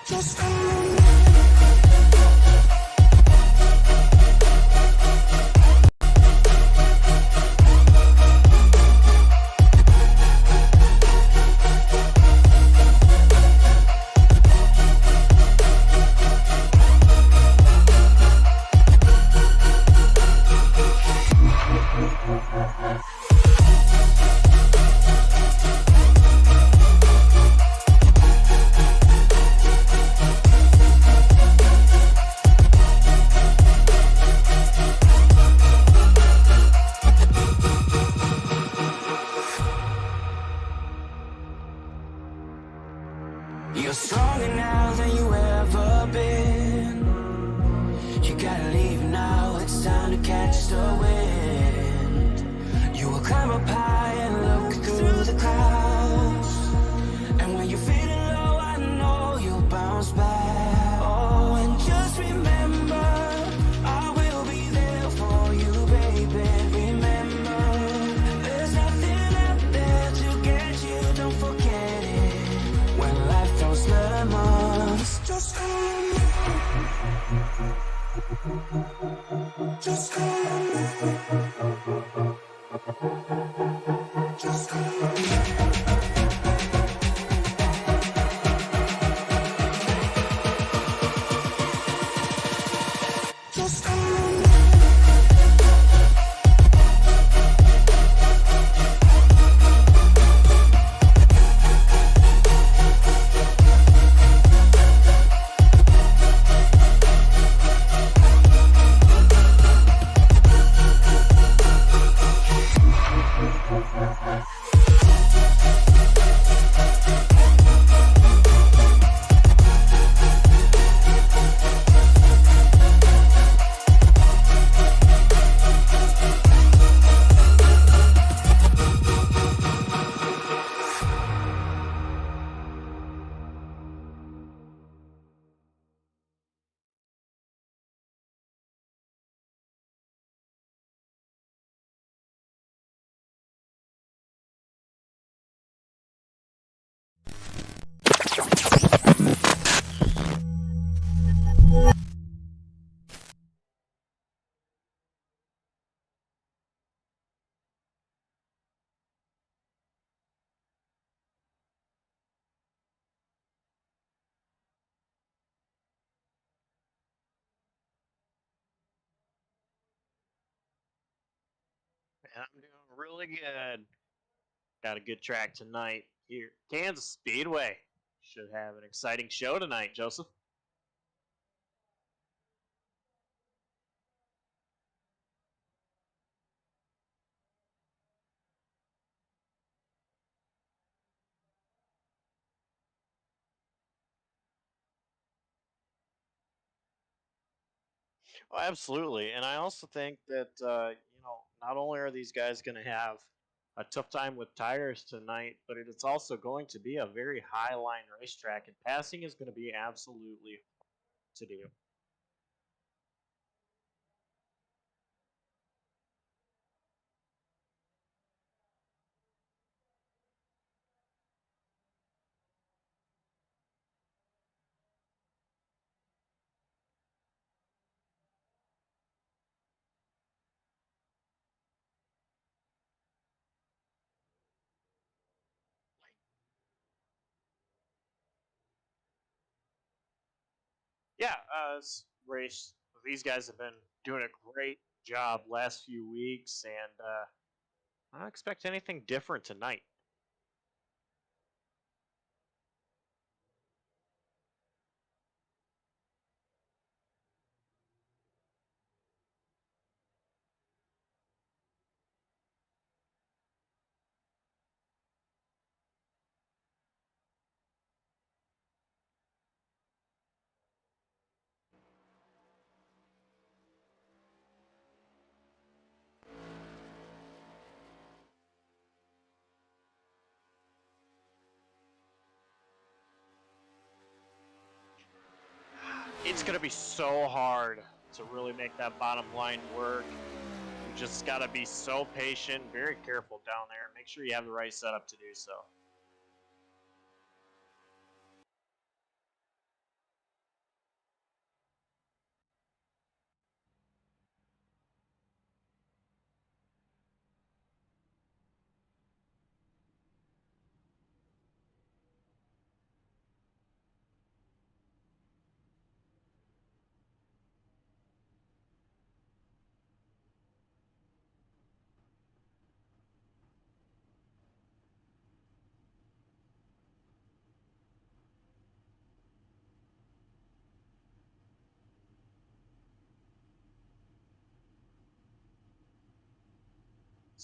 Just You're stronger now than you ever been. You gotta leave now, it's time to catch the wind. You will climb up high and look through the clouds. And when you're feeling low, I know you'll bounce back. Oh, and just remember, I will be there for you, baby. Remember, there's nothing out there to get you, don't forget it. When life throws lemons, just go just go. I'm doing really good. Got a good track tonight here. Kansas Speedway should have an exciting show tonight, Joseph. Oh, absolutely. And I also think that, not only are these guys going to have a tough time with tires tonight, but it's also going to be a very high line racetrack, and passing is going to be absolutely to do. Yeah, race. These guys have been doing a great job last few weeks, and I don't expect anything different tonight. It's going to be so hard to really make that bottom line work. You just got to be so patient, very careful down there. Make sure you have the right setup to do so.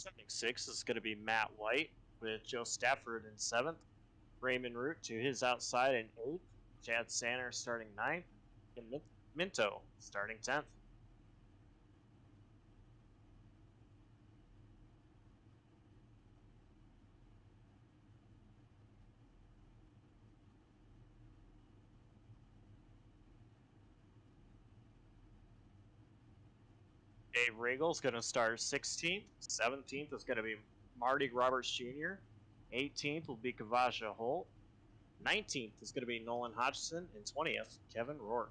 Starting 6 is going to be Matt White with Joe Stafford in 7th. Raymond Root to his outside in 8th. Chad Sanner starting 9th. And Minto starting 10th. Dave Regal's going to start 16th. 17th is going to be Marty Roberts Jr. 18th will be Kavasha Holt. 19th is going to be Nolan Hodgson. And 20th, Kevin Rourke.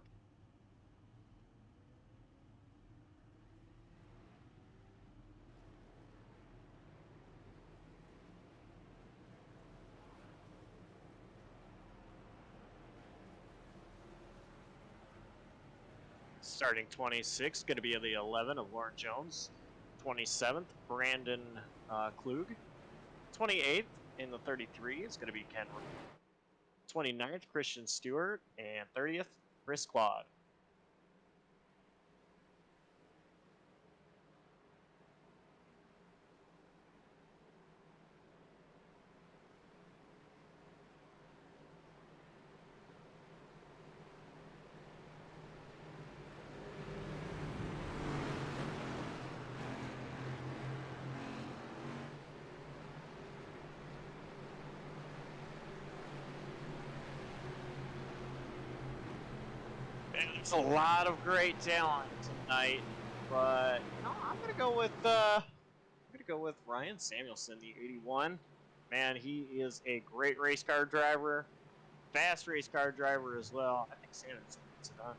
Starting 26, going to be the 11 of Lauren Jones. 27th, Brandon Klug. 28th in the 33 is going to be Ken Rowe. 29th, Christian Stewart. And 30th, Chris Claude. There's a lot of great talent tonight, but I'm gonna go with Ryan Samuelson, the 81. Man, he is a great race car driver, fast race car driver as well. I think Samuelson gets it done.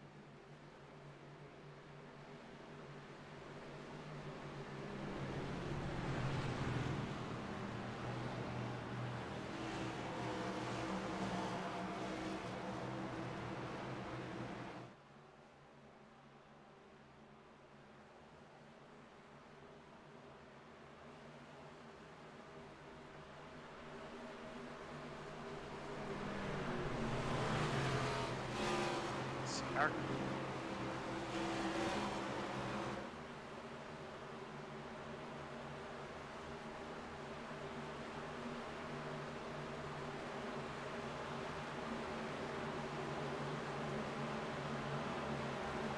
Start.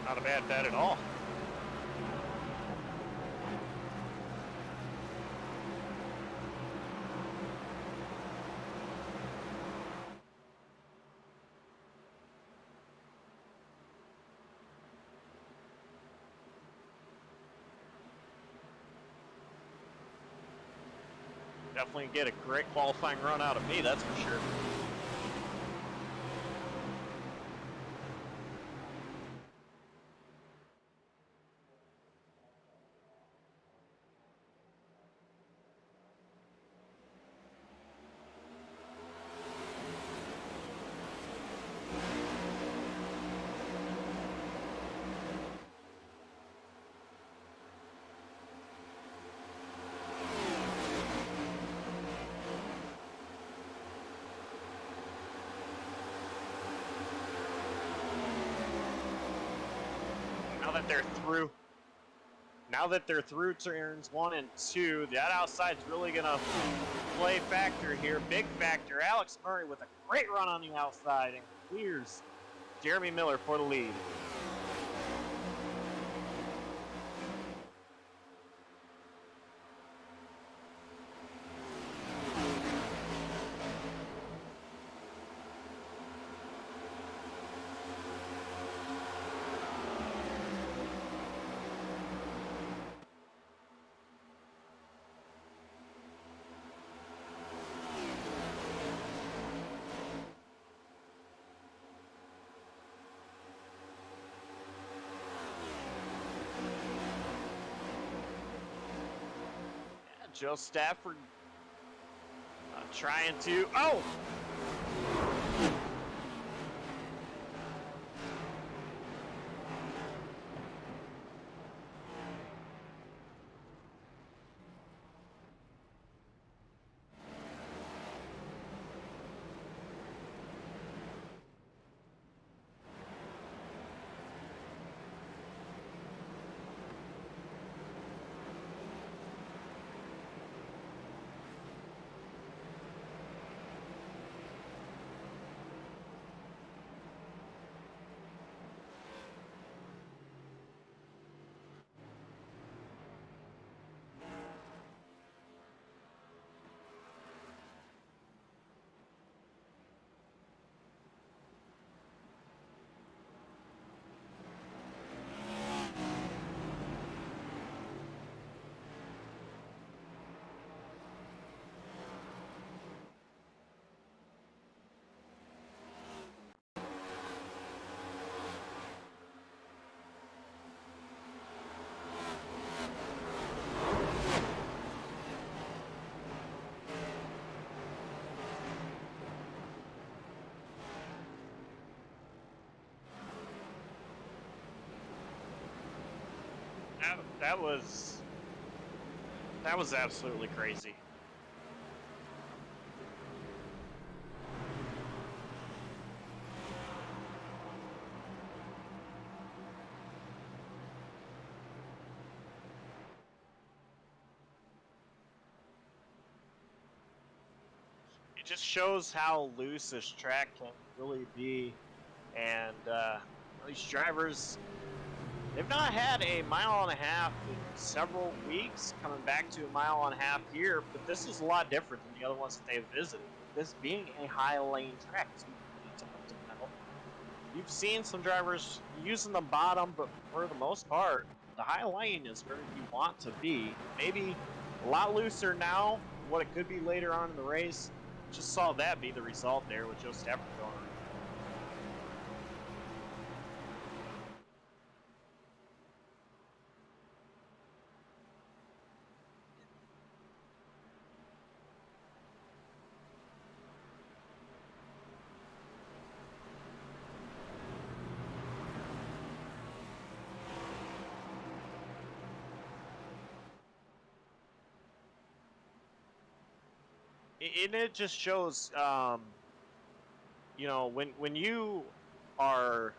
Not a bad bet at all. Definitely get a great qualifying run out of me, that's for sure. Now that they're through turns 1 and 2, that outside's really gonna play factor here. Big factor. Alex Murray with a great run on the outside and clears Jeremy Miller for the lead. Joe Stafford trying to, oh! that was absolutely crazy. It just shows how loose this track can really be, and these drivers, they've not had a mile and a half in several weeks, coming back to a mile and a half here, but this is a lot different than the other ones that they've visited. This being a high lane track, as we talked about, you've seen some drivers using the bottom, but for the most part, the high lane is where you want to be. Maybe a lot looser now, what it could be later on in the race. Just saw that be the result there with Joe Stafford going on. And it just shows, you know, when you are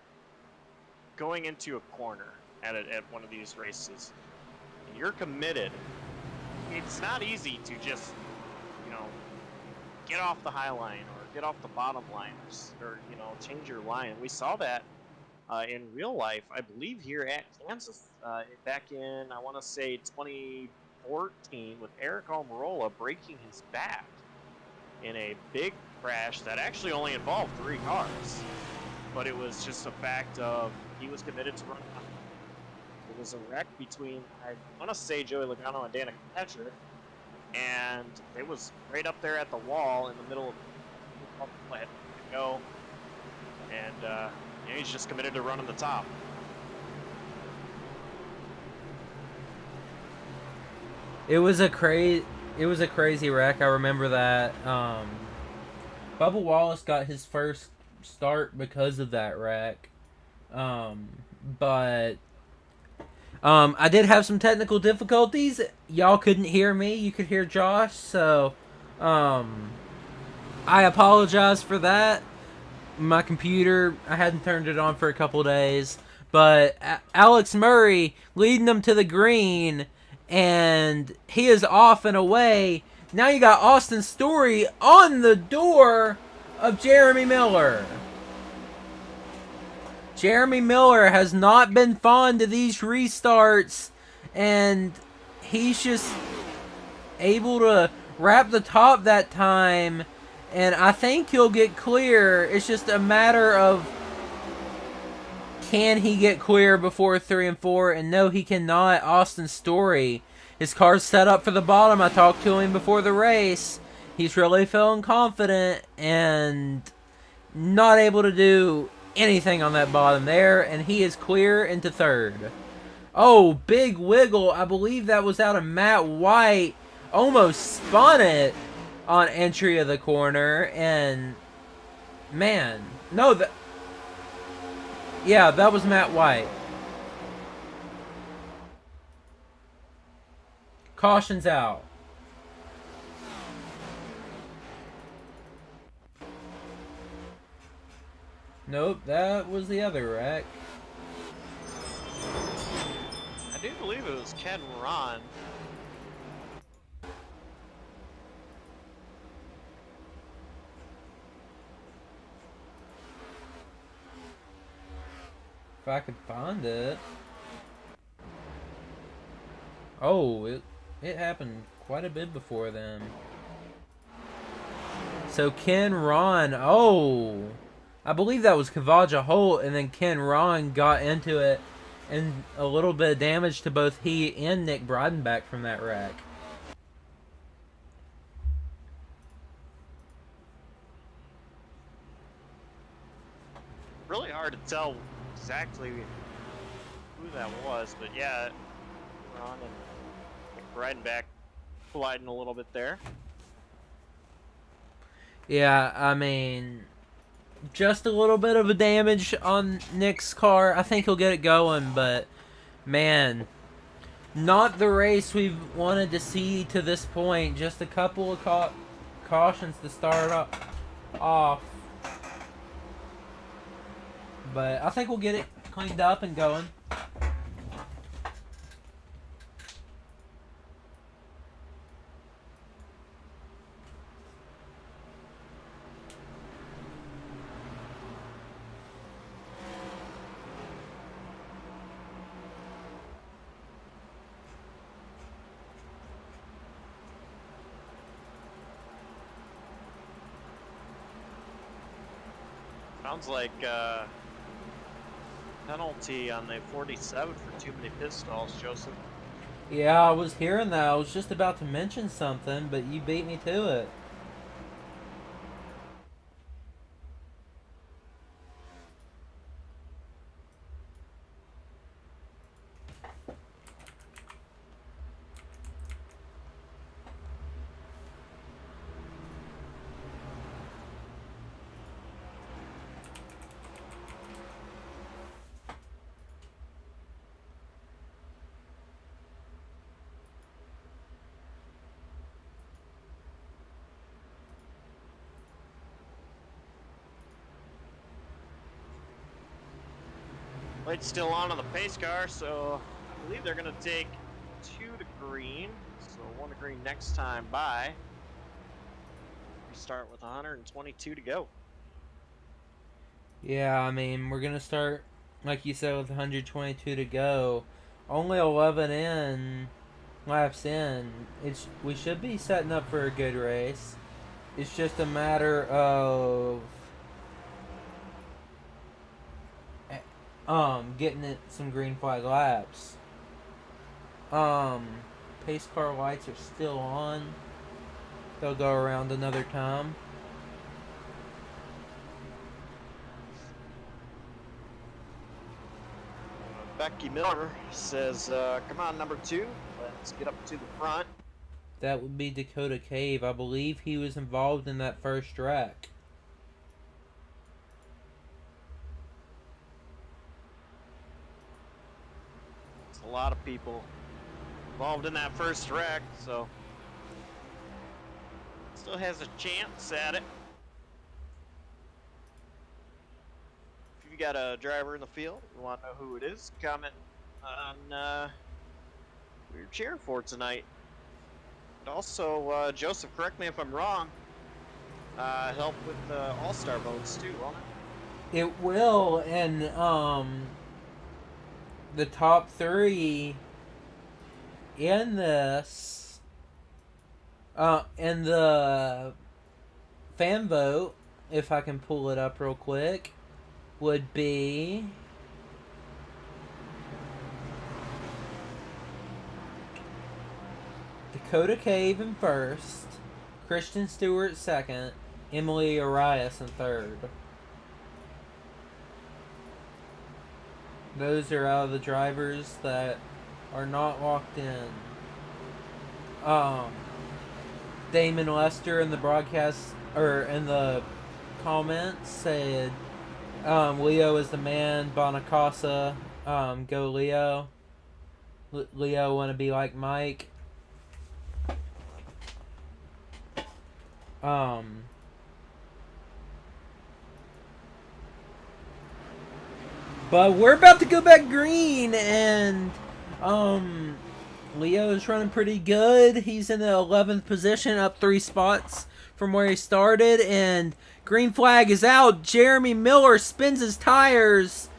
going into a corner at one of these races, and you're committed, it's not easy to just, you know, get off the high line or get off the bottom line or you know, change your line. We saw that in real life, I believe, here at Kansas back in, I want to say, 2014 with Eric Almirola breaking his back in a big crash that actually only involved 3 cars, but it was just a fact of he was committed to running. It was a wreck between, I want to say, Joey Logano and Danica Patrick, and it was right up there at the wall in the middle of the go, and you know, he's just committed to running the top. It was a crazy wreck. I remember that. Bubba Wallace got his first start because of that wreck. But I did have some technical difficulties. Y'all couldn't hear me. You could hear Josh. So I apologize for that. My computer, I hadn't turned it on for a couple days. But Alex Murray leading them to the green, and he is off and away. Now you got Austin Story on the door of Jeremy Miller. Jeremy Miller has not been fond of these restarts, and he's just able to wrap the top that time, and I think he'll get clear. It's just a matter of, can he get clear before 3 and 4? And no, he cannot. Austin Story, his car's set up for the bottom. I talked to him before the race. He's really feeling confident and not able to do anything on that bottom there, and he is clear into 3rd. Oh, big wiggle. I believe that was out of Matt White. Almost spun it on entry of the corner, and man, no, yeah, that was Matt White. Caution's out. Nope, that was the other wreck. I do believe it was Ken Ron. If I could find it. Oh, it happened quite a bit before then. So Ken Ron, oh, I believe that was Kavaja Holt, and then Ken Ron got into it, and a little bit of damage to both he and Nick Breidenbach from that wreck. Really hard to tell exactly who that was, but yeah, Ron and Breidenbach colliding a little bit there. Yeah, I mean, just a little bit of a damage on Nick's car. I think he'll get it going, but man, not the race we've wanted to see to this point. Just a couple of cautions to start off. But I think we'll get it cleaned up and going. Sounds like penalty on the 47 for too many pit stalls, Joseph. Yeah, I was hearing that. I was just about to mention something, but you beat me to it. Light's still on the pace car, so I believe they're going to take 2 to green. So 1 to green next time by. We start with 122 to go. Yeah, I mean, we're going to start, like you said, with 122 to go. Only 11 laps in. We should be setting up for a good race. It's just a matter of getting it some green flag laps. Pace car lights are still on. They'll go around another time. Becky Miller says, come on, number 2. Let's get up to the front. That would be Dakota Cave. I believe he was involved in that first wreck. A lot of people involved in that first wreck, so still has a chance at it. If you got a driver in the field, you want to know who it is, comment on who you're cheering for tonight. And also, Joseph, correct me if I'm wrong, help with All-Star votes too, won't it? It will, and the top 3 in this, in the fan vote, if I can pull it up real quick, would be Dakota Cave in first, Christian Stewart second, Emily Arias in third. Those are out of the drivers that are not locked in. Damon Lester in the broadcast, or in the comments, said Leo is the man. Bonacasa, go Leo. Leo want to be like Mike. But we're about to go back green, and Leo's running pretty good. He's in the 11th position, up 3 spots from where he started, and green flag is out. Jeremy Miller spins his tires,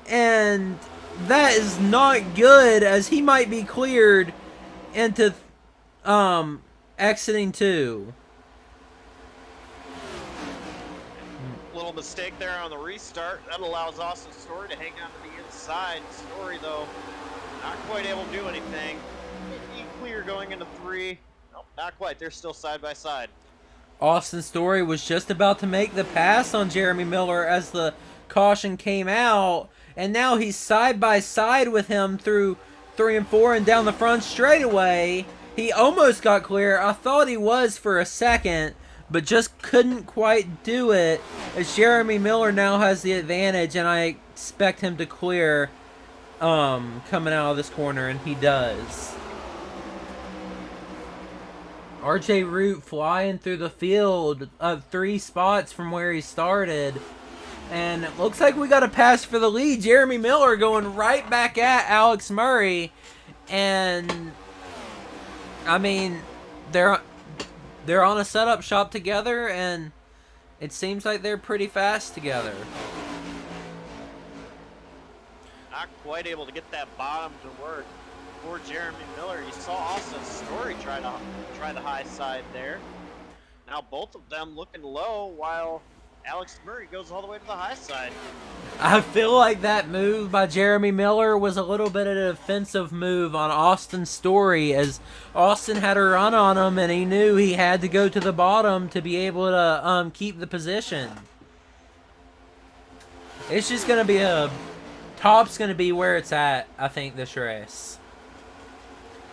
and that is not good, as he might be cleared into exiting 2. Little mistake there on the restart. That allows Austin Story to hang on to the inside. Story, though, not quite able to do anything. Clear going into 3. Nope, not quite. They're still side by side. Austin Story was just about to make the pass on Jeremy Miller as the caution came out, and now he's side by side with him through 3 and 4 and down the front straightaway. He almost got clear. I thought he was for a second, but just couldn't quite do it, as Jeremy Miller now has the advantage, and I expect him to clear coming out of this corner, and he does. RJ Root flying through the field, 3 spots from where he started. And it looks like we got a pass for the lead. Jeremy Miller going right back at Alex Murray. And, I mean, they're on a setup shop together, and it seems like they're pretty fast together. Not quite able to get that bottom to work for Jeremy Miller. You saw Austin Story try the high side there. Now both of them looking low while Alex Murray goes all the way to the high side. I feel like that move by Jeremy Miller was a little bit of a defensive move on Austin Story, as Austin had a run on him and he knew he had to go to the bottom to be able to keep the position. It's just going to be top's going to be where it's at, I think, this race.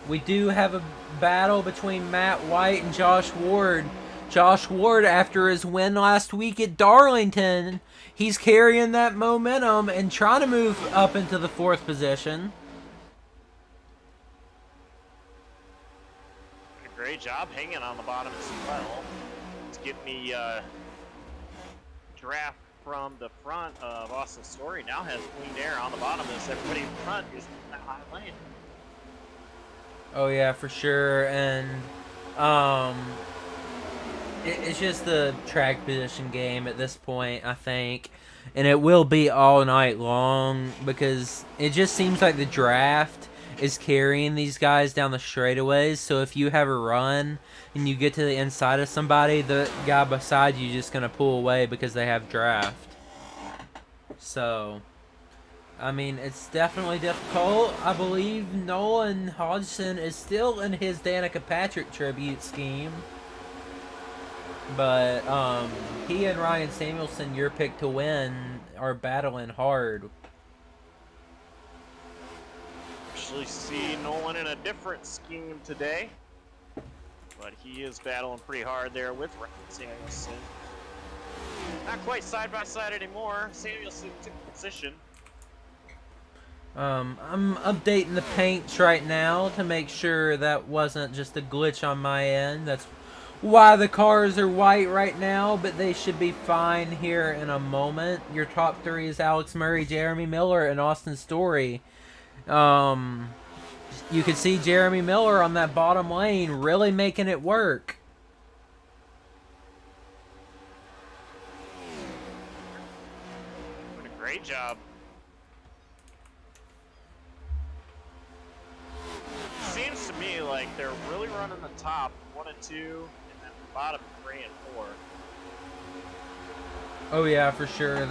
We do have a battle between Matt White and Josh Ward. Josh Ward, after his win last week at Darlington, he's carrying that momentum and trying to move up into the 4th position. A great job hanging on the bottom as well. Let's get the draft from the front of Austin Story. Now has clean air on the bottom as everybody in front is in that high lane. Oh yeah, for sure. And it's just the track position game at this point, I think. And it will be all night long, because it just seems like the draft is carrying these guys down the straightaways. So if you have a run and you get to the inside of somebody, the guy beside you is just going to pull away because they have draft. So, I mean, it's definitely difficult. I believe Nolan Hodgson is still in his Danica Patrick tribute scheme. But he and Ryan Samuelson, your pick to win, are battling hard. Actually see Nolan in a different scheme today, but he is battling pretty hard there with Ryan Samuelson. Not quite side by side anymore. Samuelson took position. I'm updating the paints right now to make sure that wasn't just a glitch on my end. That's why the cars are white right now, but they should be fine here in a moment. Your top 3 is Alex Murray, Jeremy Miller, and Austin Story. You can see Jeremy Miller on that bottom lane really making it work. Doing a great job. Seems to me like they're really running the top 1 and 2, and then the bottom 3 and 4. Oh yeah, for sure.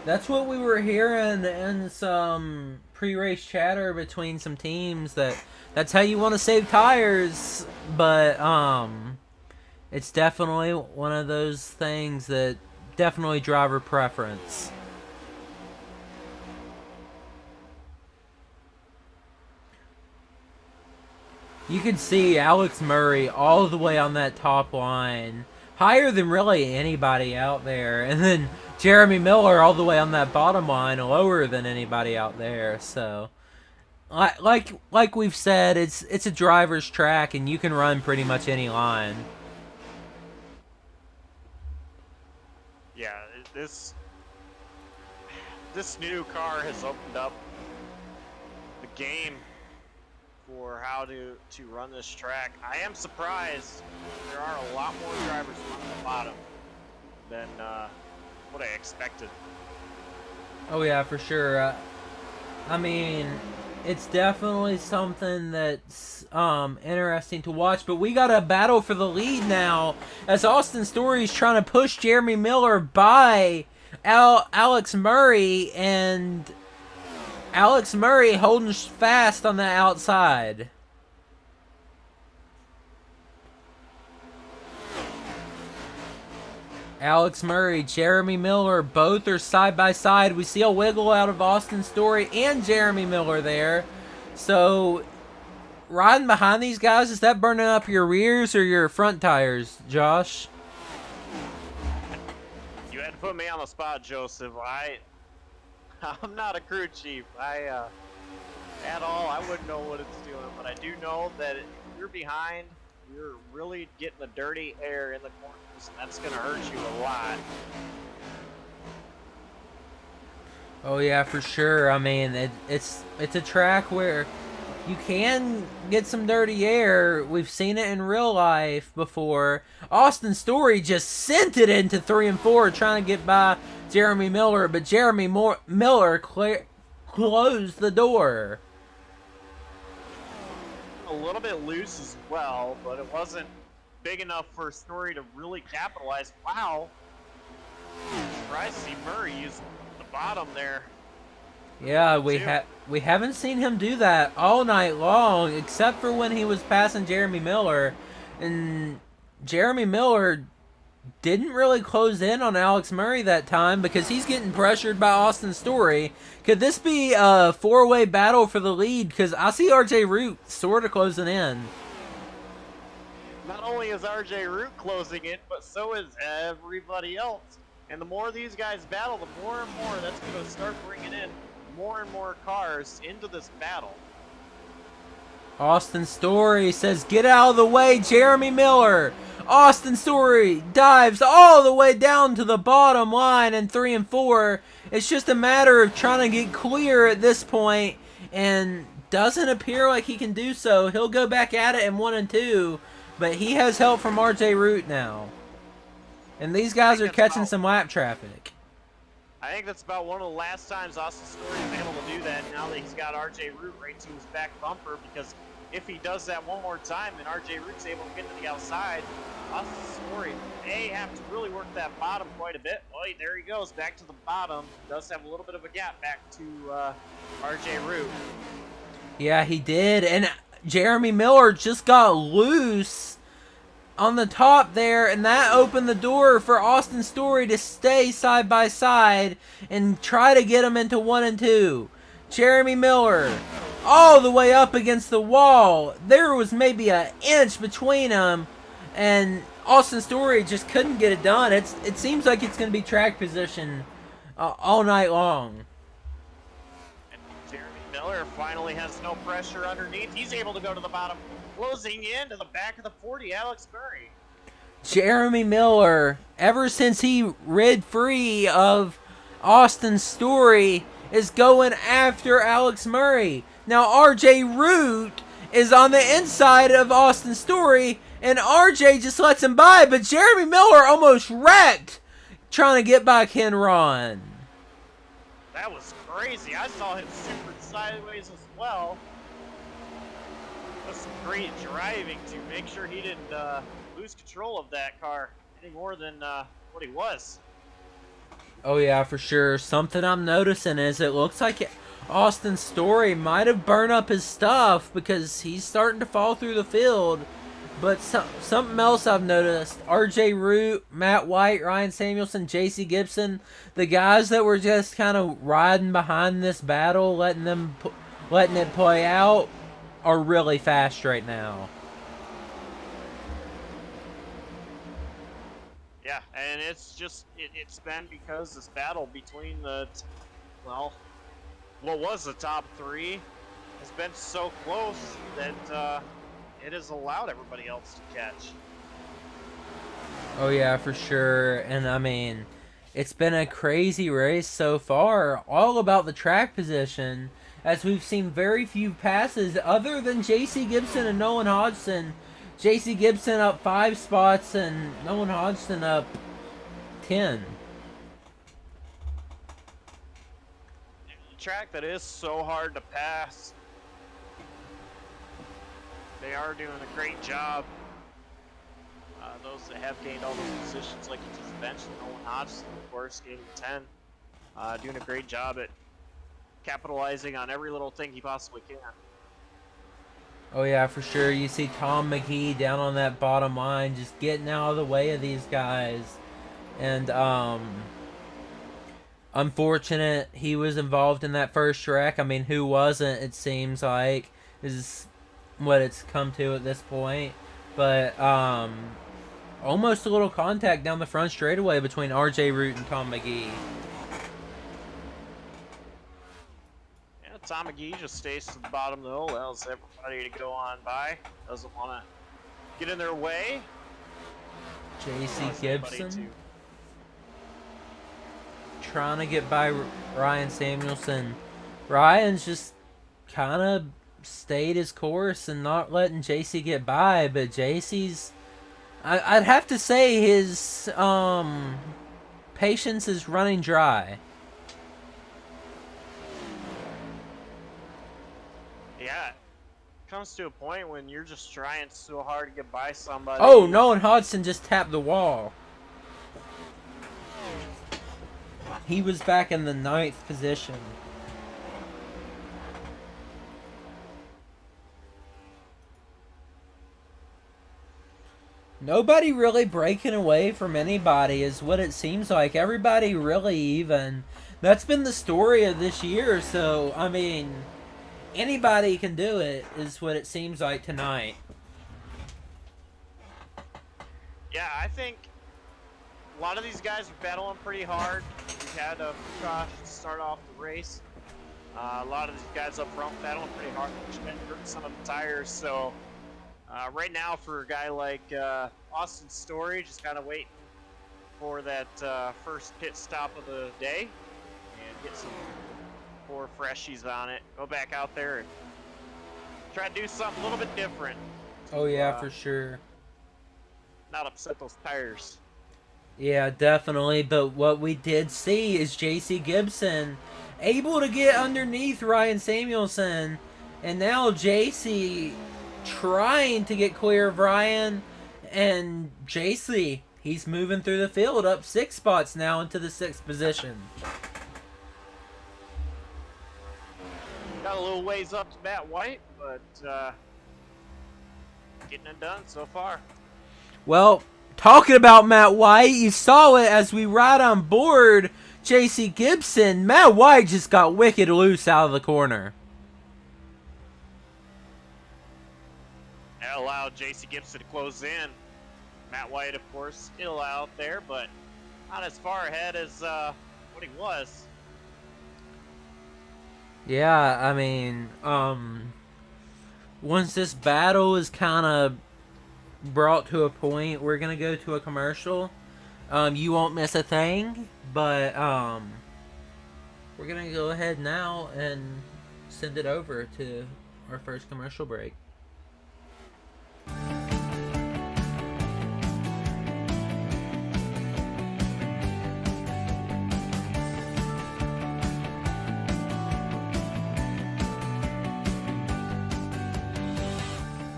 That's what we were hearing in some pre-race chatter between some teams, that's how you want to save tires. But it's definitely one of those things that definitely driver preference. You can see Alex Murray all the way on that top line, higher than really anybody out there, and then Jeremy Miller all the way on that bottom line, lower than anybody out there. So, like we've said, it's a driver's track, and you can run pretty much any line. Yeah, this new car has opened up the game for how to run this track. I am surprised there are a lot more drivers on the bottom than what I expected. Oh yeah, for sure. I mean, it's definitely something that's interesting to watch. But we got a battle for the lead now, as Austin Story's trying to push Jeremy Miller by Alex Murray, and Alex Murray holding fast on the outside. Alex Murray, Jeremy Miller, both are side by side. We see a wiggle out of Austin Story and Jeremy Miller there. So, riding behind these guys, is that burning up your rears or your front tires, Josh? You had to put me on the spot, Joseph. I'm not a crew chief. I at all. I wouldn't know what it's doing, but I do know that if you're behind, you're really getting the dirty air in the corners, and that's going to hurt you a lot. Oh yeah, for sure. I mean, it's a track where you can get some dirty air. We've seen it in real life before. Austin Story just sent it into 3 and 4, trying to get by Jeremy Miller, but Jeremy Miller closed the door. A little bit loose as well, but it wasn't big enough for Story to really capitalize. Wow. Surprised to see Murray use the bottom there. Yeah, we haven't seen him do that all night long, except for when he was passing Jeremy Miller, and Jeremy Miller didn't really close in on Alex Murray that time because he's getting pressured by Austin Story. Could this be a four-way battle for the lead? Because I see RJ Root sort of closing in. Not only is RJ Root closing in, but so is everybody else. And the more these guys battle, the more and more that's going to start bringing in more and more cars into this battle. Austin Story says, "Get out of the way, Jeremy Miller." Austin Story dives all the way down to the bottom line in 3 and 4. It's just a matter of trying to get clear at this point, and doesn't appear like he can do so. He'll go back at it in 1 and 2, but he has help from RJ Root now. And these guys are catching some lap traffic. I think that's about one of the last times Austin Story is able to do that now that he's got RJ Root right to his back bumper, because if he does that one more time and RJ Root's able to get to the outside, Austin Story may have to really work that bottom quite a bit. Oh, there he goes, back to the bottom. Does have a little bit of a gap back to RJ Root. Yeah, he did. And Jeremy Miller just got loose on the top there, and that opened the door for Austin Story to stay side by side and try to get him into 1 and 2. Jeremy Miller all the way up against the wall. There was maybe an inch between them, and Austin Story just couldn't get it done. It seems like it's going to be track position all night long. And Jeremy Miller finally has no pressure underneath. He's able to go to the bottom, closing in to the back of the 40, Alex Murray. Jeremy Miller, ever since he rid free of Austin Story, is going after Alex Murray. Now RJ Root is on the inside of Austin Story, and RJ just lets him by, but Jeremy Miller almost wrecked trying to get by Ken Ron. That was crazy. I saw him super sideways as well. That's some great driving to make sure he didn't lose control of that car any more than what he was. Oh yeah, for sure. Something I'm noticing is it looks like Austin Story might have burned up his stuff because he's starting to fall through the field. But something else I've noticed, RJ Root, Matt White, Ryan Samuelson, JC Gibson, the guys that were just kind of riding behind this battle, letting it play out, are really fast right now. Yeah, and it's just, it's been because this battle between the, well, what was the top three has been so close that it has allowed everybody else to catch. Oh yeah, for sure. And I mean, it's been a crazy race so far, all about the track position, as we've seen very few passes other than JC Gibson and Nolan Hodgson. JC Gibson up 5 spots and Nolan Hodgson up 10. A track that is so hard to pass. They are doing a great job. Those that have gained all those positions, like you just mentioned, Nolan Hodgson, of course, gaining 10. Doing a great job at capitalizing on every little thing he possibly can. Oh yeah, for sure. You see Tom McGee down on that bottom line, just getting out of the way of these guys. And unfortunate he was involved in that first wreck. I mean, who wasn't, it seems like, is what it's come to at this point. But almost a little contact down the front straightaway between RJ Root and Tom McGee. Tom McGee just stays to the bottom, though, allows everybody to go on by. Doesn't want to get in their way. JC Gibson trying to get by Ryan Samuelson. Ryan's just kind of stayed his course and not letting JC get by, but JC's, I'd have to say his patience is running dry. Yeah, it comes to a point when you're just trying so hard to get by somebody. Oh, Nolan Hodgson just tapped the wall. He was back in the 9th position. Nobody really breaking away from anybody is what it seems like. Everybody really even. That's been the story of this year, so, I mean, anybody can do it is what it seems like tonight. Yeah, I think a lot of these guys are battling pretty hard. We had a caution to start off the race. A lot of these guys up front battling pretty hard, which been hurting some of the tires, so... right now, for a guy like Austin Story, just kind of waiting for that first pit stop of the day and get some 4 freshies on it. Go back out there and try to do something a little bit different. Oh, yeah, for sure. Not upset those tires. Yeah, definitely. But what we did see is JC Gibson able to get underneath Ryan Samuelson. And now JC trying to get clear of Ryan, and JC, he's moving through the field up 6 spots now into the 6th position. Got a little ways up to Matt White, but getting it done so far. Well, talking about Matt White, you saw it as we ride on board JC Gibson. Matt White just got wicked loose out of the corner. That allowed JC Gibson to close in. Matt White, of course, still out there, but not as far ahead as what he was. Yeah, I mean, once this battle is kind of brought to a point, we're going to go to a commercial. You won't miss a thing, but we're going to go ahead now and send it over to our first commercial break.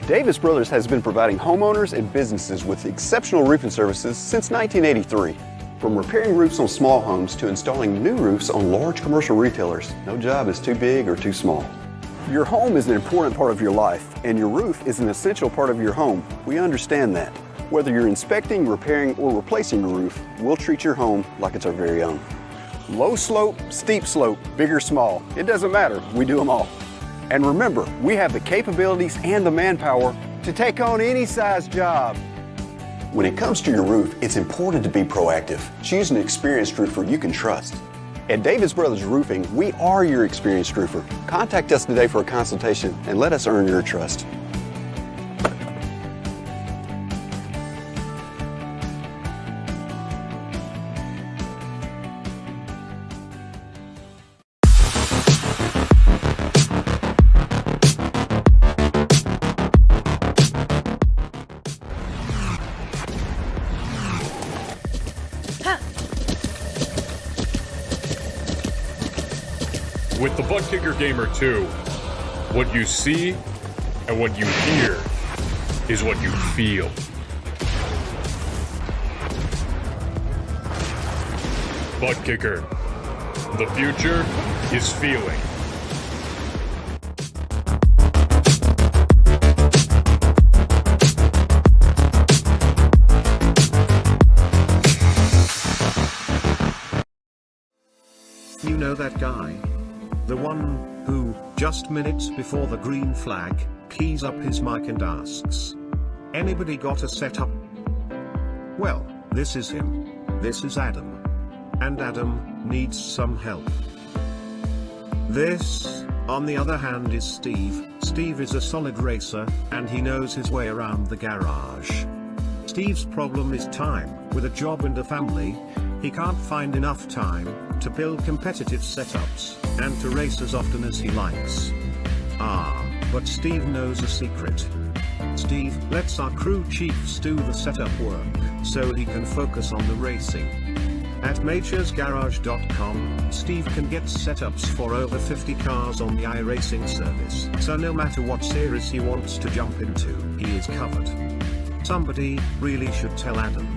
Davis Brothers has been providing homeowners and businesses with exceptional roofing services since 1983. From repairing roofs on small homes to installing new roofs on large commercial retailers, no job is too big or too small. Your home is an important part of your life, and your roof is an essential part of your home. We understand that. Whether you're inspecting, repairing, or replacing your roof, we'll treat your home like it's our very own. Low slope, steep slope, big or small, it doesn't matter, we do them all. And remember, we have the capabilities and the manpower to take on any size job. When it comes to your roof, it's important to be proactive. Choose an experienced roofer you can trust. At Davis Brothers Roofing, we are your experienced roofer. Contact us today for a consultation and let us earn your trust. With the Buttkicker Gamer 2, what you see and what you hear is what you feel. Buttkicker, the future is feeling. You know that guy? The one who, just minutes before the green flag, keys up his mic and asks, "Anybody got a setup?" Well, this is him. This is Adam. And Adam needs some help. This On the other hand is Steve. Steve is a solid racer, and he knows his way around the garage. Steve's problem is time. With a job and a family, he can't find enough time to build competitive setups and to race as often as he likes. But Steve knows a secret. Steve lets our crew chiefs do the setup work so he can focus on the racing. At majorsgarage.com, Steve can get setups for over 50 cars on the iRacing service, so no matter what series he wants to jump into, he is covered. Somebody really should tell Adam.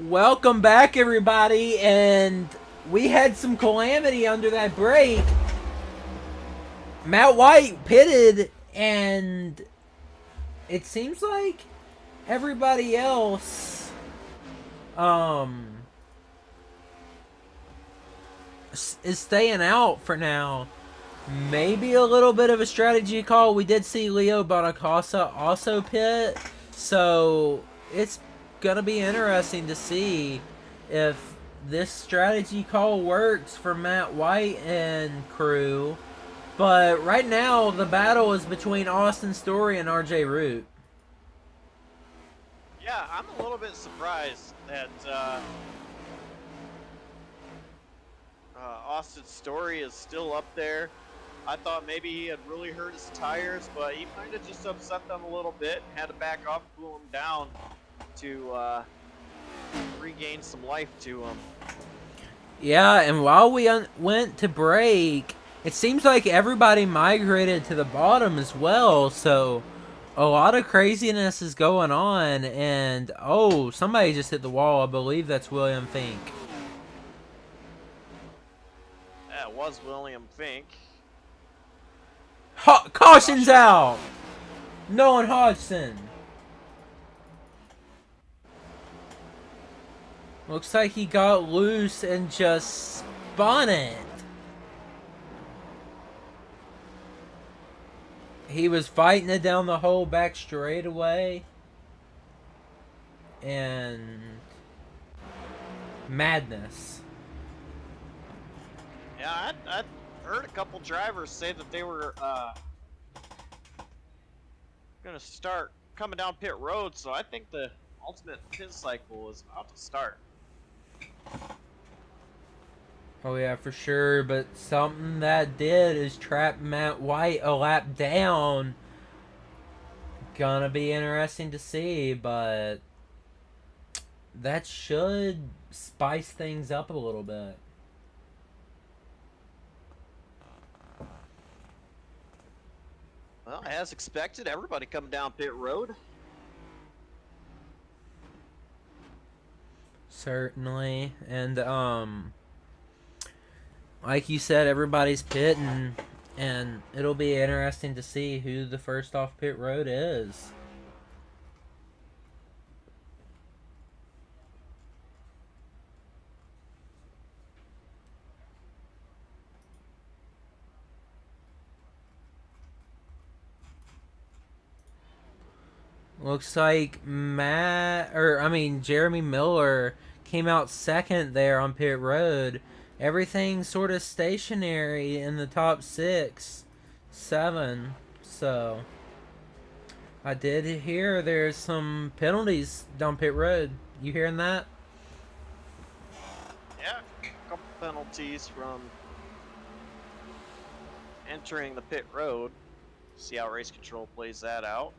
Welcome back, everybody, and we had some calamity under that break. Matt White pitted, and it seems like everybody else is staying out for now. Maybe a little bit of a strategy call. We did see Leo Bonacasa also pit, so it's gonna be interesting to see if this strategy call works for Matt White and crew. But right now the battle is between Austin Story and RJ Root. Yeah, I'm a little bit surprised that Austin Story is still up there. I thought maybe he had really hurt his tires, but he kind of just upset them a little bit, had to back off, cool him down to regain some life to him. Yeah, and while we went to break, it seems like everybody migrated to the bottom as well, so a lot of craziness is going on, and oh, somebody just hit the wall. I believe that's William Fink. That was William Fink. Caution's out! Nolan Hodgson. Looks like he got loose and just spun it. He was fighting it down the whole back straightaway. And madness. Yeah, I heard a couple drivers say that they were going to start coming down pit road, so I think the ultimate pit cycle is about to start. Oh yeah, for sure, but something that did is trap Matt White a lap down. Gonna be interesting to see, but that should spice things up a little bit. Well, as expected, everybody coming down pit road. Certainly, and like you said, everybody's pitting, and it'll be interesting to see who the first off pit road is. Looks like Jeremy Miller came out second there on pit road. Everything's sort of stationary in the top 6, 7. So I did hear there's some penalties down pit road. You hearing that? Yeah, a couple penalties from entering the pit road. See how race control plays that out.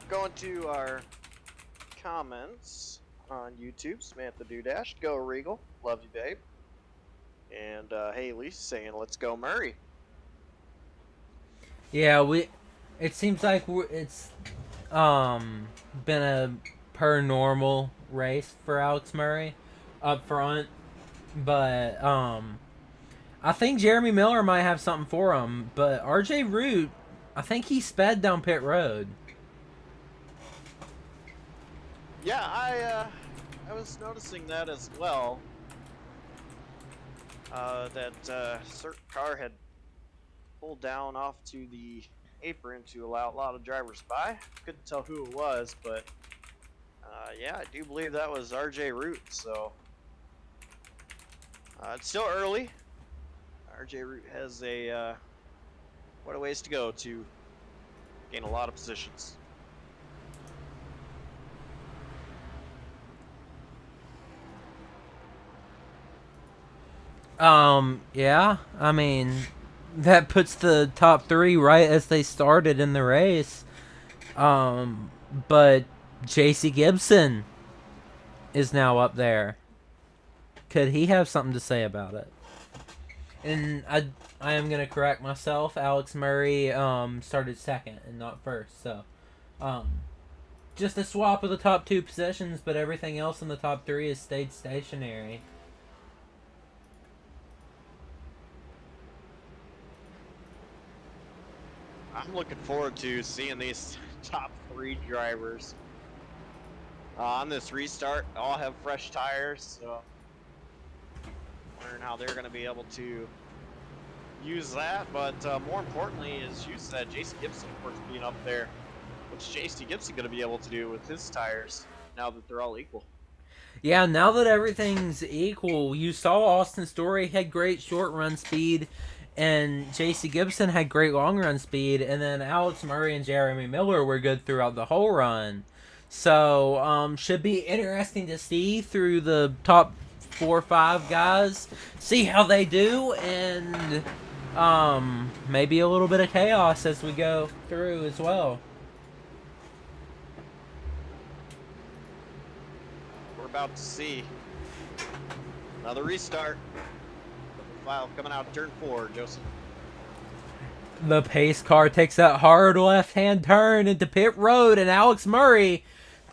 Going to our comments on YouTube. Samantha Dudash, go Regal, love you, babe. And Haley saying, let's go Murray. Yeah, it seems like it's been a per normal race for Alex Murray up front, but I think Jeremy Miller might have something for him, but RJ Root, I think he sped down pit road. Yeah, I was noticing that as well. That certain car had pulled down off to the apron to allow a lot of drivers by. Couldn't tell who it was, but yeah, I do believe that was RJ Root. So it's still early. RJ Root has quite a ways to go to gain a lot of positions. Yeah, I mean, that puts the top 3 right as they started in the race. But JC Gibson is now up there. Could he have something to say about it? And I am going to correct myself. Alex Murray started second and not first. So, just a swap of the top 2 positions, but everything else in the top 3 has stayed stationary. I'm looking forward to seeing these top 3 drivers on this restart. All have fresh tires, so wondering how they're going to be able to use that. But more importantly, as you said, JC Gibson, of course, being up there. What's JC Gibson going to be able to do with his tires now that they're all equal? Yeah, now that everything's equal, you saw Austin Story had great short run speed, and JC Gibson had great long run speed, and then Alex Murray and Jeremy Miller were good throughout the whole run. So, should be interesting to see through the top 4 or 5 guys, see how they do, and maybe a little bit of chaos as we go through as well. We're about to see another restart. File coming out turn 4, Joseph. The pace car takes that hard left-hand turn into pit road, and Alex Murray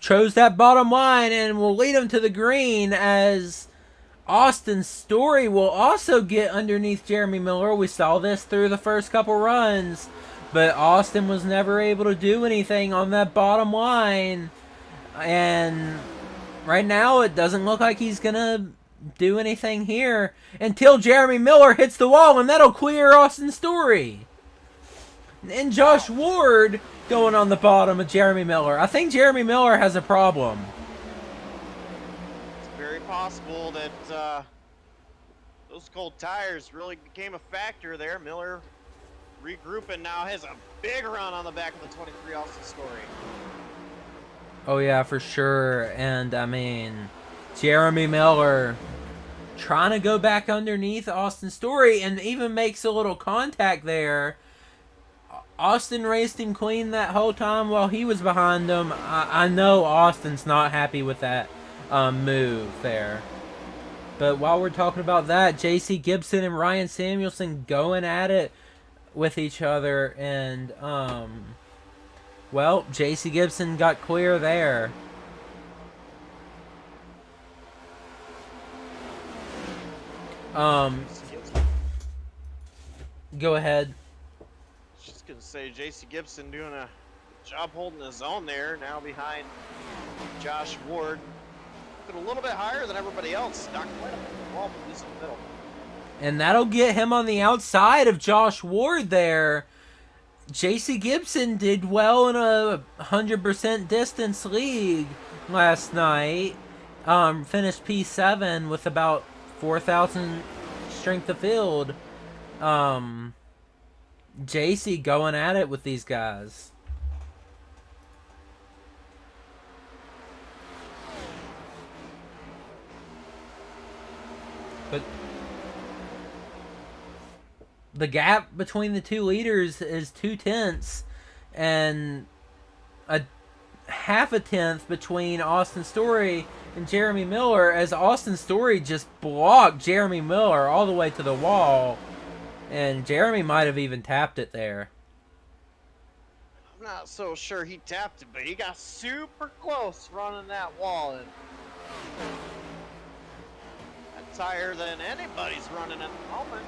chose that bottom line and will lead him to the green as Austin Story will also get underneath Jeremy Miller. We saw this through the first couple runs, but Austin was never able to do anything on that bottom line, and right now it doesn't look like he's gonna do anything here until Jeremy Miller hits the wall, and that'll clear Austin Story. And Josh Ward going on the bottom of Jeremy Miller. I think Jeremy Miller has a problem. It's very possible that those cold tires really became a factor there. Miller regrouping now, has a big run on the back of the 23 Austin Story. Oh yeah, for sure. And I mean, Jeremy Miller trying to go back underneath Austin Story and even makes a little contact there. Austin raced him clean that whole time while he was behind him. I know Austin's not happy with that move there. But while we're talking about that, JC Gibson and Ryan Samuelson going at it with each other, and well, JC Gibson got clear there. Go ahead. Just gonna say JC Gibson doing a good job holding his own there, now behind Josh Ward. But a little bit higher than everybody else. Not quite up in the wall, but he's in the middle. And that'll get him on the outside of Josh Ward there. JC Gibson did well in a 100% distance league last night. Finished P7 with about 4,000 strength of field. JC going at it with these guys. But the gap between the two leaders is 0.2, and a half a tenth between Austin Story and Jeremy Miller, as Austin Story just blocked Jeremy Miller all the way to the wall, and Jeremy might have even tapped it there. I'm not so sure he tapped it, but he got super close running that wall, and that's higher than anybody's running at the moment.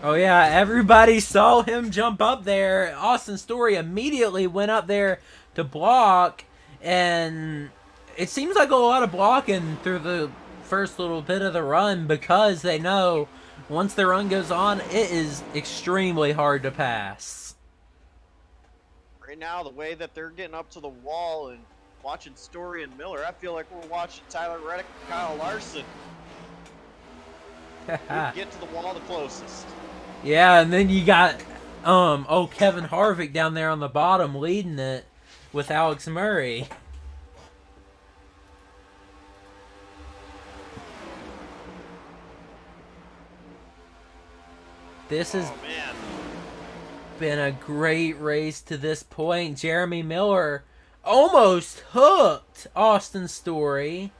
Oh yeah, everybody saw him jump up there. Austin Story immediately went up there to block, and it seems like a lot of blocking through the first little bit of the run because they know once the run goes on, it is extremely hard to pass. Right now, the way that they're getting up to the wall and watching Story and Miller, I feel like we're watching Tyler Reddick and Kyle Larson. Get to the wall the closest. Yeah, and then you got Kevin Harvick down there on the bottom leading it with Alex Murray. This has been a great race to this point. Jeremy Miller almost hooked Austin Story,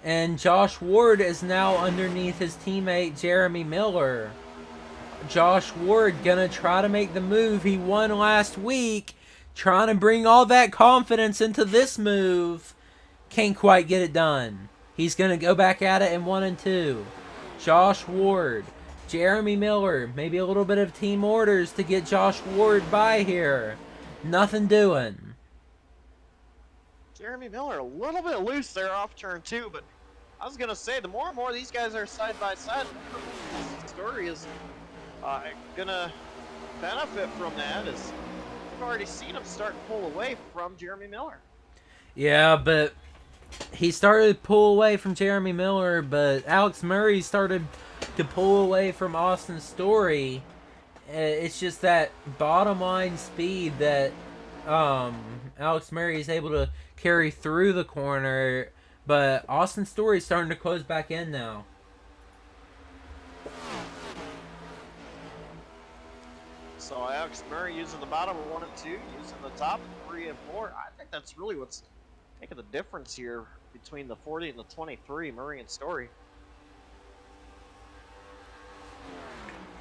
and Josh Ward is now underneath his teammate Jeremy Miller. Josh Ward gonna try to make the move he won last week, trying to bring all that confidence into this move. Can't quite get it done. He's gonna go back at it in 1 and 2. Josh Ward, Jeremy Miller, maybe a little bit of team orders to get Josh Ward by here. Nothing doing. Jeremy Miller a little bit loose there off turn 2, but I was gonna say the more and more these guys are side by side, the Story is gonna benefit from that, as we've already seen him start to pull away from Jeremy Miller. Yeah, but he started to pull away from Jeremy Miller, but Alex Murray started to pull away from Austin Story. It's just that bottom line speed that Alex Murray is able to carry through the corner, but Austin Story is starting to close back in now. So Alex Murray using the bottom of 1 and 2, using the top 3 and 4. I think that's really what's making the difference here between the 40 and the 23, Murray and Story.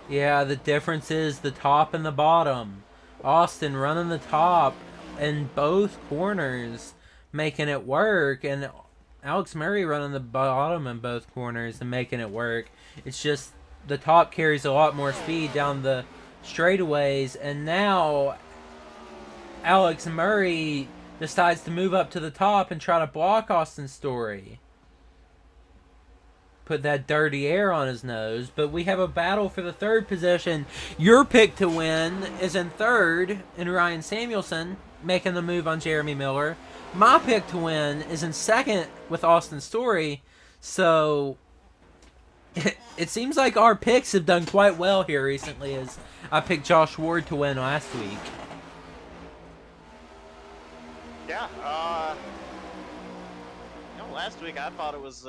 Yeah, the difference is the top and the bottom. Austin running the top in both corners, making it work, and Alex Murray running the bottom in both corners and making it work. It's just the top carries a lot more speed down the straightaways, and now Alex Murray decides to move up to the top and try to block Austin Story. Put that dirty air on his nose, but we have a battle for the third position. Your pick to win is in third, and Ryan Samuelson making the move on Jeremy Miller. My pick to win is in second with Austin Story, so it seems like our picks have done quite well here recently, as I picked Josh Ward to win last week. Yeah, last week I thought it was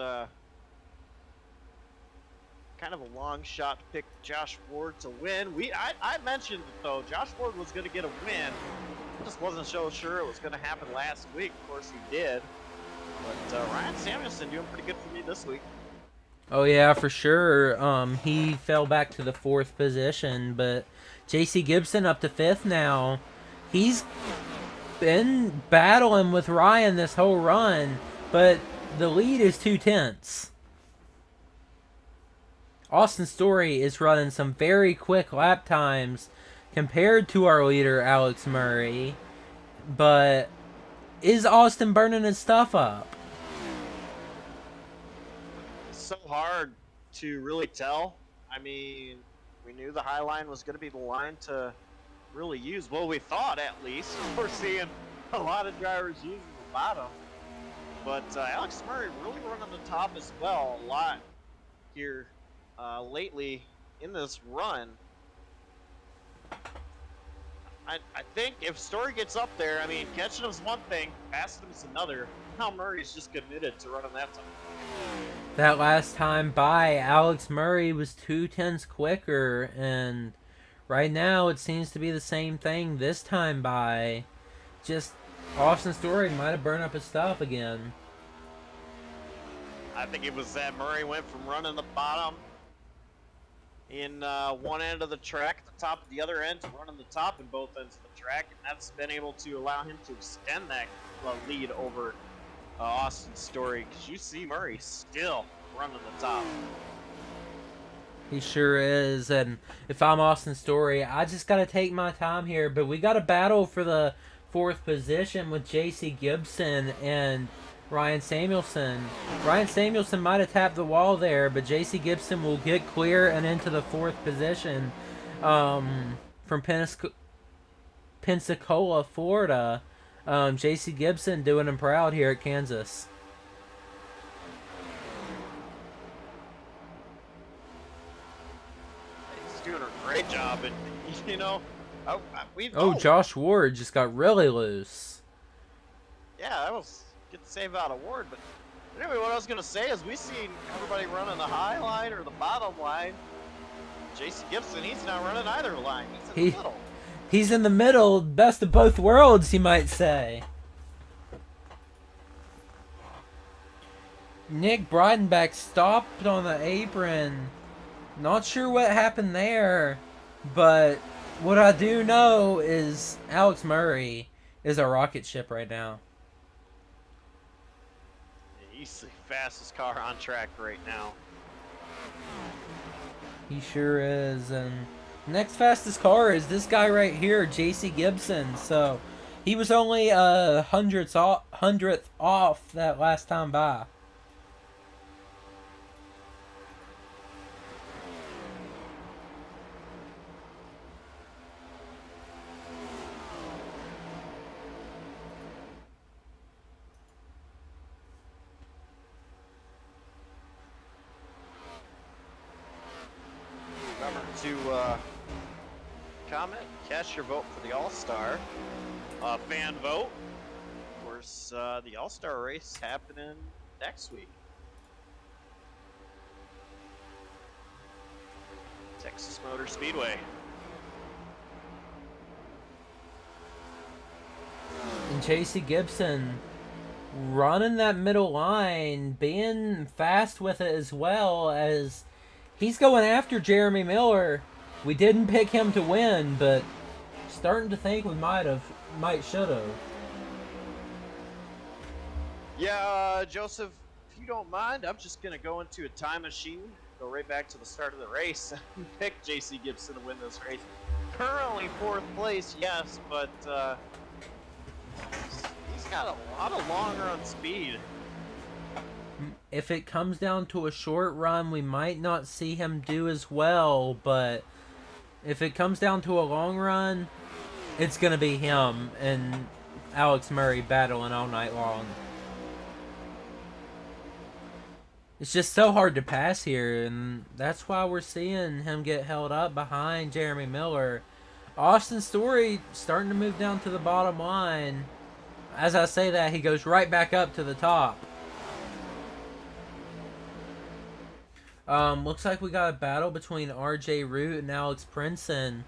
kind of a long shot to pick Josh Ward to win. I mentioned, though, Josh Ward was going to get a win. I just wasn't so sure it was going to happen last week. Of course, he did. But Ryan Samuelson doing pretty good for me this week. Oh yeah, for sure. He fell back to the 4th position, but JC Gibson up to 5th now. He's been battling with Ryan this whole run, but the lead is 2/10. Austin Story is running some very quick lap times compared to our leader, Alex Murray, but is Austin burning his stuff up? So hard to really tell. I mean, we knew the high line was going to be the line to really use. Well, we thought, at least. We're seeing a lot of drivers using the bottom. But Alex Murray really running the top as well a lot here lately in this run. I think if Story gets up there, I mean, catching him's one thing, passing him's another. Now Murray's just committed to running that time. That last time by, Alex Murray was 2/10 quicker, and right now it seems to be the same thing this time by. Just Austin Story might have burned up his stuff again. I think it was that Murray went from running the bottom in one end of the track, the top of the other end, to running the top in both ends of the track, and that's been able to allow him to extend that lead over Austin Story, because you see Murray still running the top. He sure is, and if I'm Austin Story, I just got to take my time here, but we got a battle for the 4th position with J.C. Gibson and Ryan Samuelson. Ryan Samuelson might have tapped the wall there, but J.C. Gibson will get clear and into the 4th position from Pensacola, Florida. J.C. Gibson doing him proud here at Kansas. Doing a great job, and you know, Josh Ward just got really loose. Yeah, I was get the save out of Ward, but anyway, what I was gonna say is we seen everybody running the high line or the bottom line. J.C. Gibson, he's not running either line. He's in the middle. He's in the middle, best of both worlds, you might say. Nick Breidenbach stopped on the apron. Not sure what happened there, but what I do know is Alex Murray is a rocket ship right now. He's the fastest car on track right now. He sure is, and next fastest car is this guy right here, J.C. Gibson. So he was only a hundredth off that last time by. To comment, cast your vote for the All-Star fan vote. Of course, the All-Star race happening next week. Texas Motor Speedway. And J.C. Gibson running that middle line, being fast with it as well as he's going after Jeremy Miller. We didn't pick him to win, but starting to think we might should have. Yeah, Joseph, if you don't mind, I'm just going to go into a time machine, go right back to the start of the race, and pick J.C. Gibson to win this race. Currently 4th place, yes, but he's got a lot of long run speed. If it comes down to a short run, we might not see him do as well, but if it comes down to a long run, it's going to be him and Alex Murray battling all night long. It's just so hard to pass here, and that's why we're seeing him get held up behind Jeremy Miller. Austin Story starting to move down to the bottom line. As I say that, he goes right back up to the top. Looks like we got a battle between RJ Root and Alex Princeton.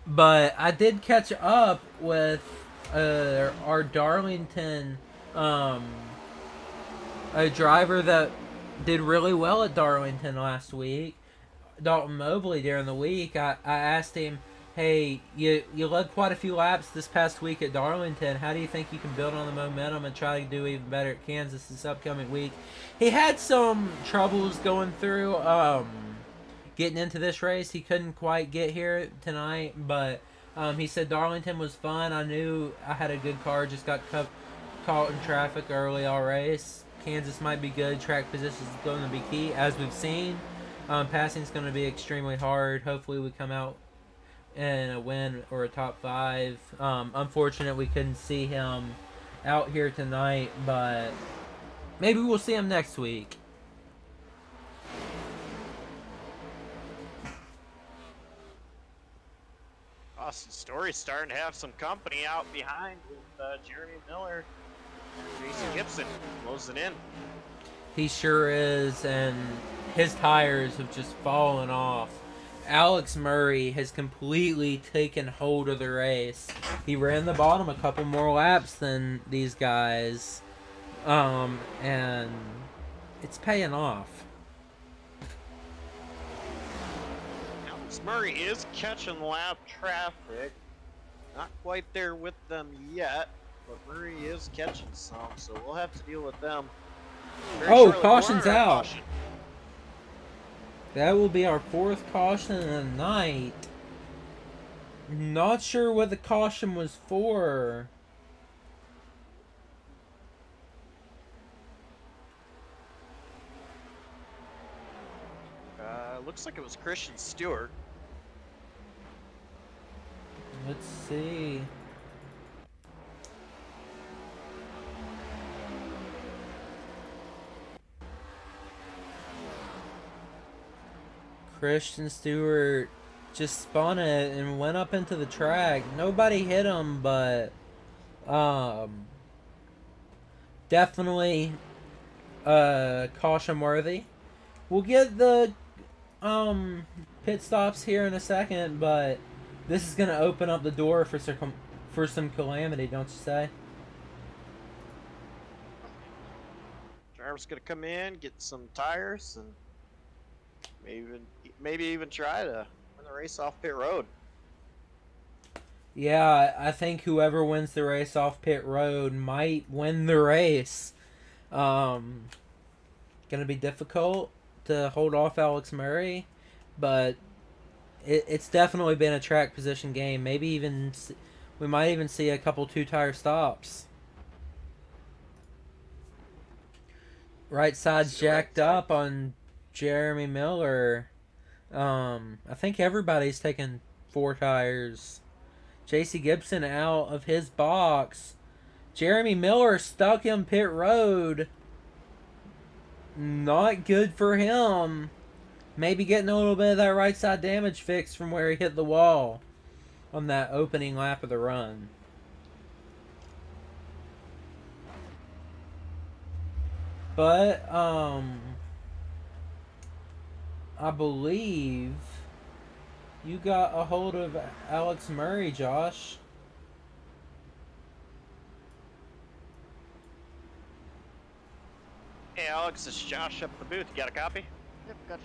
But I did catch up with our Darlington, a driver that did really well at Darlington last week, Dalton Mobley, during the week. I asked him, hey, you led quite a few laps this past week at Darlington. How do you think you can build on the momentum and try to do even better at Kansas this upcoming week? He had some troubles going through getting into this race. He couldn't quite get here tonight, but he said Darlington was fun. I knew I had a good car, just got caught in traffic early all race. Kansas might be good. Track position is going to be key, as we've seen. Passing is going to be extremely hard. Hopefully we come out in a win or a top 5. Unfortunate we couldn't see him out here tonight, but maybe we'll see him next week. Austin Story's starting to have some company out behind with Jeremy Miller and J.C. Gibson closing in. He sure is, and his tires have just fallen off. Alex Murray has completely taken hold of the race. He ran the bottom a couple more laps than these guys, and it's paying off. Alex Murray is catching lap traffic. Not quite there with them yet, but Murray is catching some, so we'll have to deal with them. Very shortly. Caution's out. Caution. That will be our 4th caution of the night. Not sure what the caution was for. Looks like it was Christian Stewart. Let's see. Christian Stewart just spun it and went up into the track. Nobody hit him, but definitely caution worthy. We'll get the pit stops here in a second, but this is gonna open up the door for some calamity, don't you say? Driver's gonna come in, get some tires, and maybe even try to win the race off pit road. Yeah, I think whoever wins the race off pit road might win the race. Gonna be difficult to hold off Alex Murray, but it's definitely been a track position game. Maybe even we might even see a couple 2-tire stops. Right side's jacked up on Jeremy Miller. I think everybody's taking 4 tires. JC Gibson out of his box. Jeremy Miller stuck in pit road. Not good for him. Maybe getting a little bit of that right side damage fixed from where he hit the wall on that opening lap of the run. But, I believe you got a hold of Alex Murray, Josh. Hey Alex, it's Josh up at the booth. You got a copy? Yep, gotcha.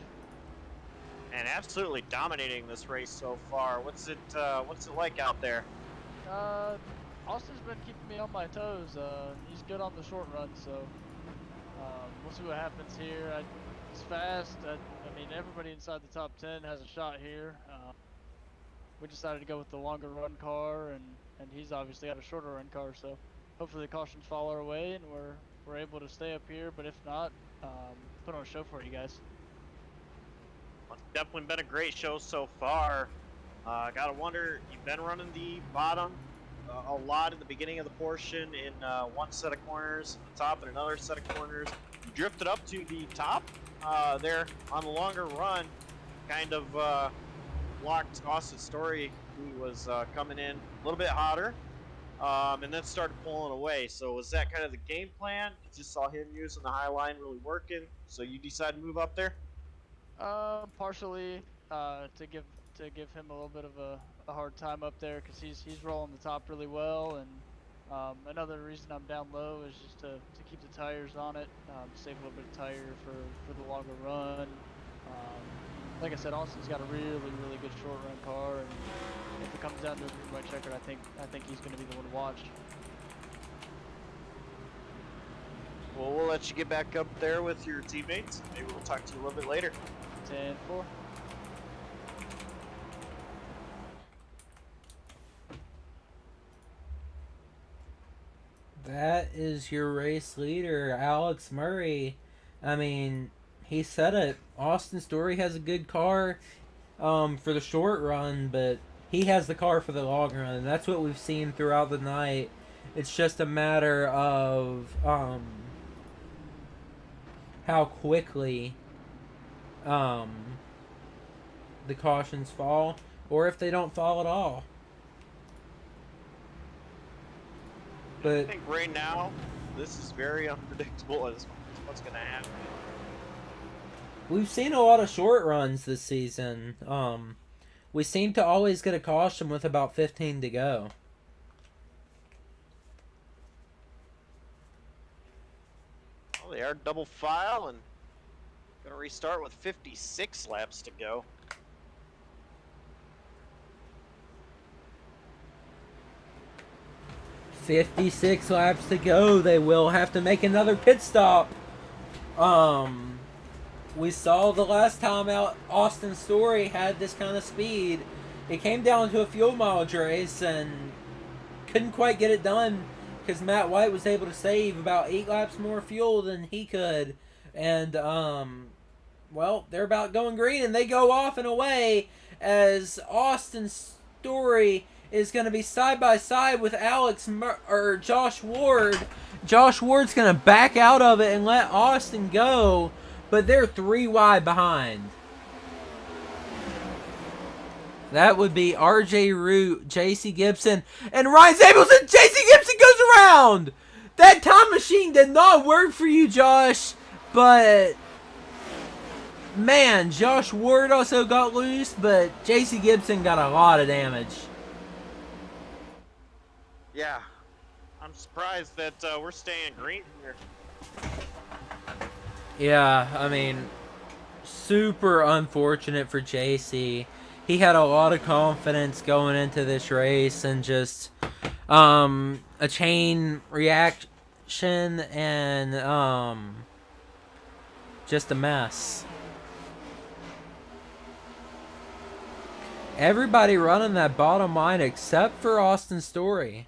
And absolutely dominating this race so far. What's it like out there? Austin's been keeping me on my toes. He's good on the short run, so we'll see what happens here. It's fast. I mean, everybody inside the top 10 has a shot here. We decided to go with the longer run car, and he's obviously got a shorter run car, so hopefully the cautions fall our way and we're able to stay up here. But if not, put on a show for you guys. Well, it's definitely been a great show so far. Gotta wonder, you've been running the bottom a lot in the beginning of the portion in one set of corners, the top in another set of corners. You drifted up to the top there on the longer run, kind of blocked Austin Story, who was coming in a little bit hotter, and then started pulling away. So was that kind of the game plan? You just saw him using the high line really working, so you decided to move up there? Partially to give him a little bit of a hard time up there, because he's rolling the top really well, and another reason I'm down low is just to keep the tires on it, save a little bit of tire for the longer run. Like I said, Austin's got a really good short run car, and if it comes down to a green-white checker, I think he's going to be the one to watch. Well, we'll let you get back up there with your teammates. Maybe we'll talk to you a little bit later. 10-4. That is your race leader, Alex Murray. I mean, he said it. Austin Story has a good car for the short run, but he has the car for the long run. And that's what we've seen throughout the night. It's just a matter of how quickly the cautions fall, or if they don't fall at all. But I think right now, this is very unpredictable as what's going to happen. We've seen a lot of short runs this season. We seem to always get a caution with about 15 to go. Well, they are double file and going to restart with 56 laps to go. "56 laps to go. They will have to make another pit stop. we saw the last time out Austin Story had this kind of speed. It came down to a fuel mileage race and couldn't quite get it done because Matt White was able to save about 8 laps more fuel than he could. And, well, they're about going green, and they go off and away as Austin Story is going to be side by side with Josh Ward. Josh Ward's going to back out of it and let Austin go, but they're 3 wide behind. That would be RJ Root, JC Gibson, and Ryan Samuelson. JC Gibson goes around! That time machine did not work for you, Josh, but man, Josh Ward also got loose, but JC Gibson got a lot of damage. Yeah, I'm surprised that we're staying green here. Yeah, I mean, super unfortunate for JC. He had a lot of confidence going into this race, and just a chain reaction and just a mess. Everybody running that bottom line except for Austin Story.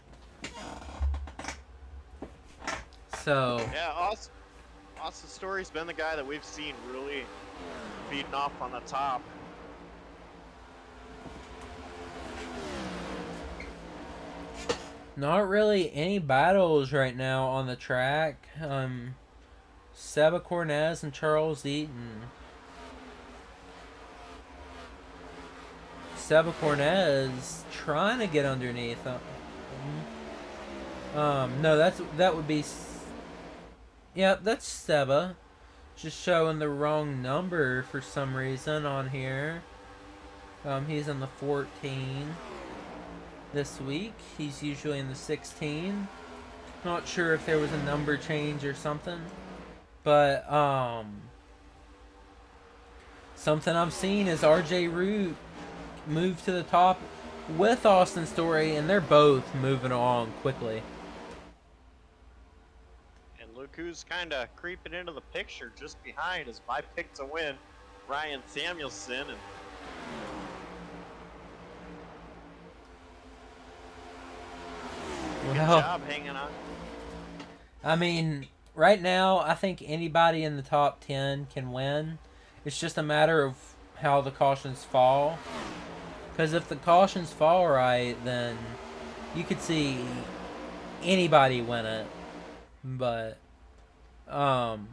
So Yeah, Austin Story's been the guy that we've seen really beating off on the top. not really any battles right now on the track. Seba Cornez and Charles Eaton. Seba Cornez trying to get underneath. No, that would be. Yeah, that's Seba. Just showing the wrong number for some reason on here. He's in the 14 this week. He's usually in the 16. Not sure if there was a number change or something. But, something I've seen is RJ Root move to the top with Austin Story, and they're both moving along quickly. And look who's kind of creeping into the picture just behind is my pick to win, Ryan Samuelson. And good job hanging on. I mean, right now, I think anybody in the top 10 can win. It's just a matter of how the cautions fall. Because if the cautions fall right, then you could see anybody win it. But, RJ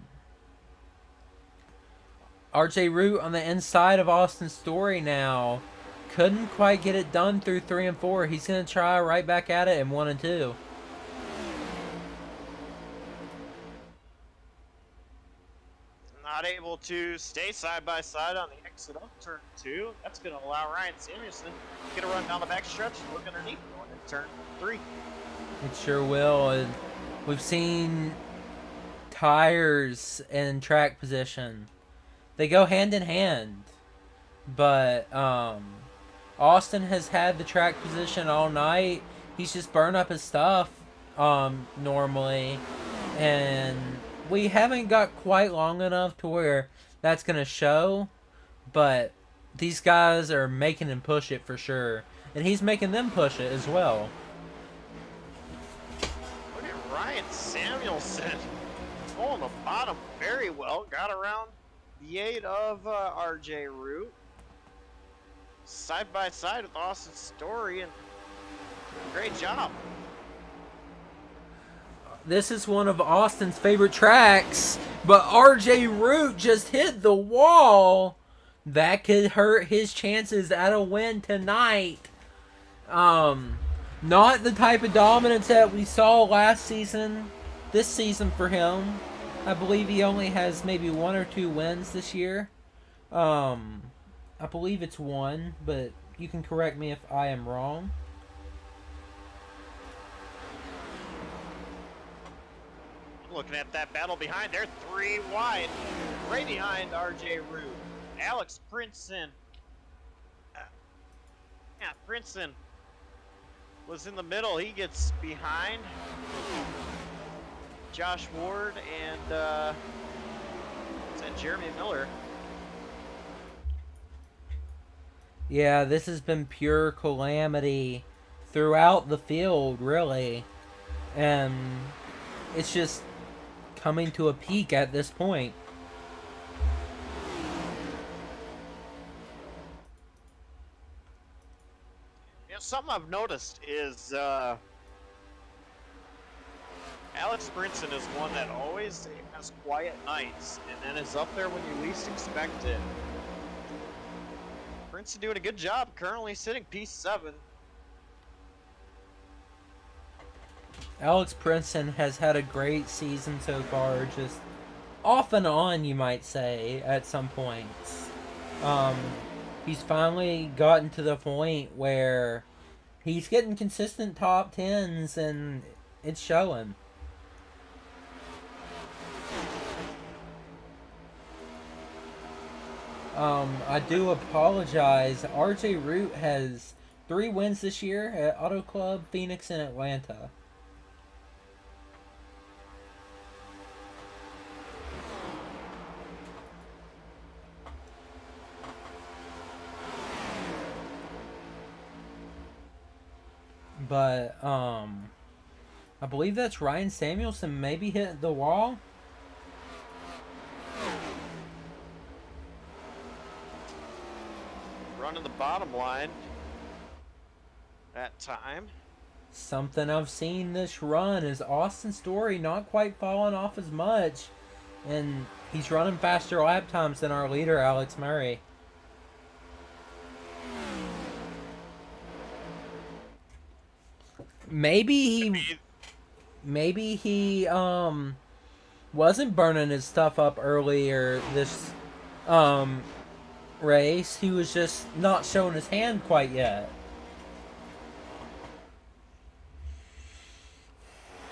Root on the inside of Austin Story now. Couldn't quite get it done through 3 and 4. He's going to try right back at it in 1 and 2. Not able to stay side by side on the exit of turn 2. That's going to allow Ryan Samuelson to get a run down the back stretch and look underneath going into turn 3. It sure will. And we've seen tires and track position. They go hand in hand. But Austin has had the track position all night. He's just burned up his stuff normally. And we haven't got quite long enough to where that's going to show. But these guys are making him push it for sure. And he's making them push it as well. Look at Ryan Samuelson pulling the bottom very well. Got around the 8 of RJ Root. Side by side with Austin Story, and great job. This is one of Austin's favorite tracks, but RJ Root just hit the wall. That could hurt his chances at a win tonight. Not the type of dominance that we saw last season, this season for him. I believe he only has maybe 1 or 2 wins this year. I believe it's 1, but you can correct me if I am wrong. Looking at that battle behind, they're 3 wide. Right behind RJ Root. Alex Princeton. Princeton was in the middle. He gets behind Josh Ward and is that Jeremy Miller. Yeah, this has been pure calamity throughout the field, really. And it's just coming to a peak at this point. You know, something I've noticed is Alex Brinson is one that always has quiet nights and then is up there when you least expect it. Brinson doing a good job, currently sitting P7. Alex Princeton has had a great season so far, just off and on, you might say, at some points. He's finally gotten to the point where he's getting consistent top 10s, and it's showing. I do apologize. RJ Root has 3 wins this year at Auto Club, Phoenix, and Atlanta. But, I believe that's Ryan Samuelson maybe hit the wall. Running the bottom line that time. Something I've seen this run is Austin Story not quite falling off as much. And he's running faster lap times than our leader, Alex Murray. Maybe he wasn't burning his stuff up earlier this race. He was just not showing his hand quite yet.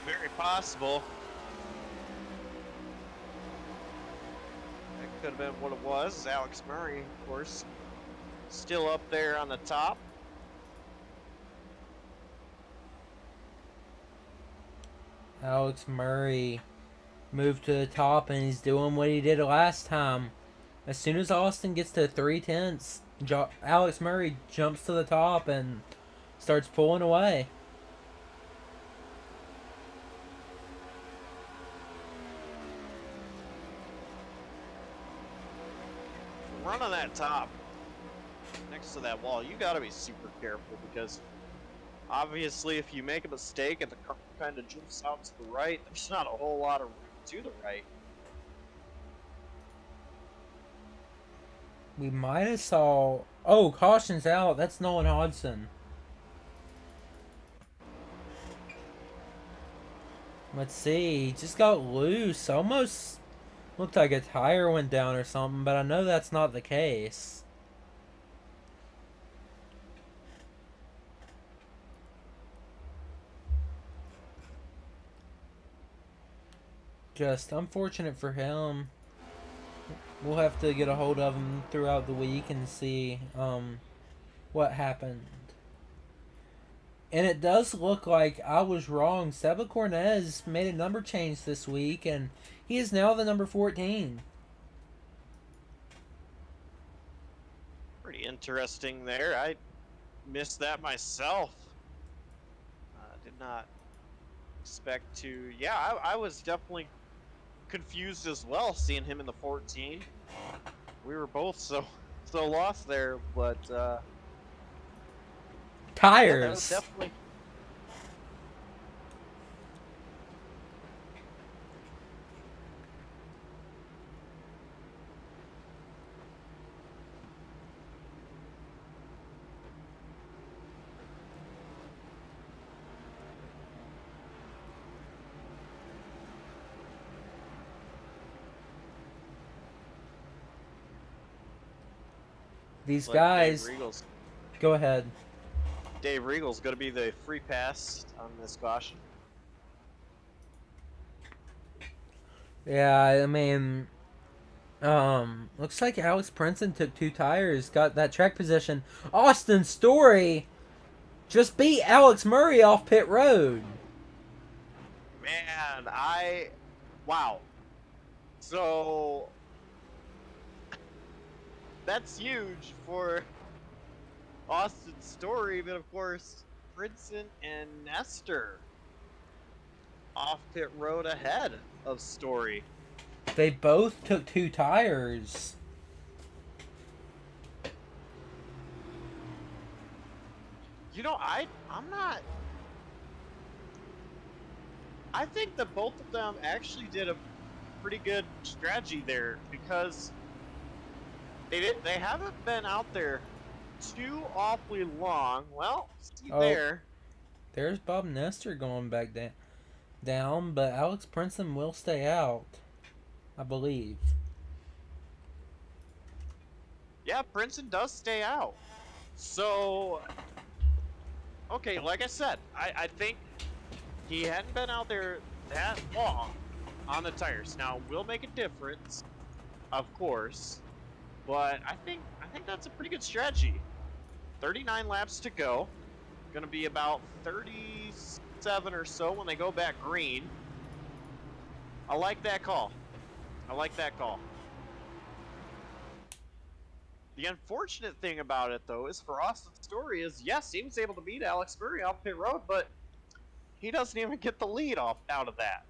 Very possible. That could have been what it was. Alex Murray, of course, still up there on the top. Alex Murray moved to the top, and he's doing what he did last time. As soon as Austin gets to 3/10, Alex Murray jumps to the top and starts pulling away. Running that top next to that wall, you got to be super careful, because obviously if you make a mistake and the car kind of jumps out to the right, there's not a whole lot of room to the right. We might have saw... Oh, caution's out. That's Nolan Hodgson. Let's see. He just got loose. Almost looked like a tire went down or something, but I know that's not the case. Just unfortunate for him. We'll have to get a hold of him throughout the week and see what happened. And it does look like I was wrong. Seba Cornez made a number change this week, and he is now the number 14. Pretty interesting there. I missed that myself. Did not expect to. Yeah, I was definitely confused as well, seeing him in the 14. We were both so lost there, but Tires. yeah, that was definitely. These Like guys... Dave Regal's, Go ahead. Dave Regal's going to be the free pass on this caution. Yeah, I mean... looks like Alex Princeton took 2 tires, got that track position. Austin Story just beat Alex Murray off pit road. Man, wow. So that's huge for Austin Story, but of course, Princeton and Nestor off pit road ahead of Story. They both took 2 tires. You know, I'm not. I think that both of them actually did a pretty good strategy there because they haven't been out there too awfully long. Well, see there. There's Bob Nestor going back down, but Alex Princeton will stay out, I believe. Yeah, Princeton does stay out. So, okay, like I said, I think he hadn't been out there that long on the tires. Now, will make a difference, of course, but I think that's a pretty good strategy. 39 laps to go. Going to be about 37 or so when they go back green. I like that call. I like that call. The unfortunate thing about it, though, is for Austin Story is, yes, he was able to beat Alex Murray off pit road, but he doesn't even get the lead out of that.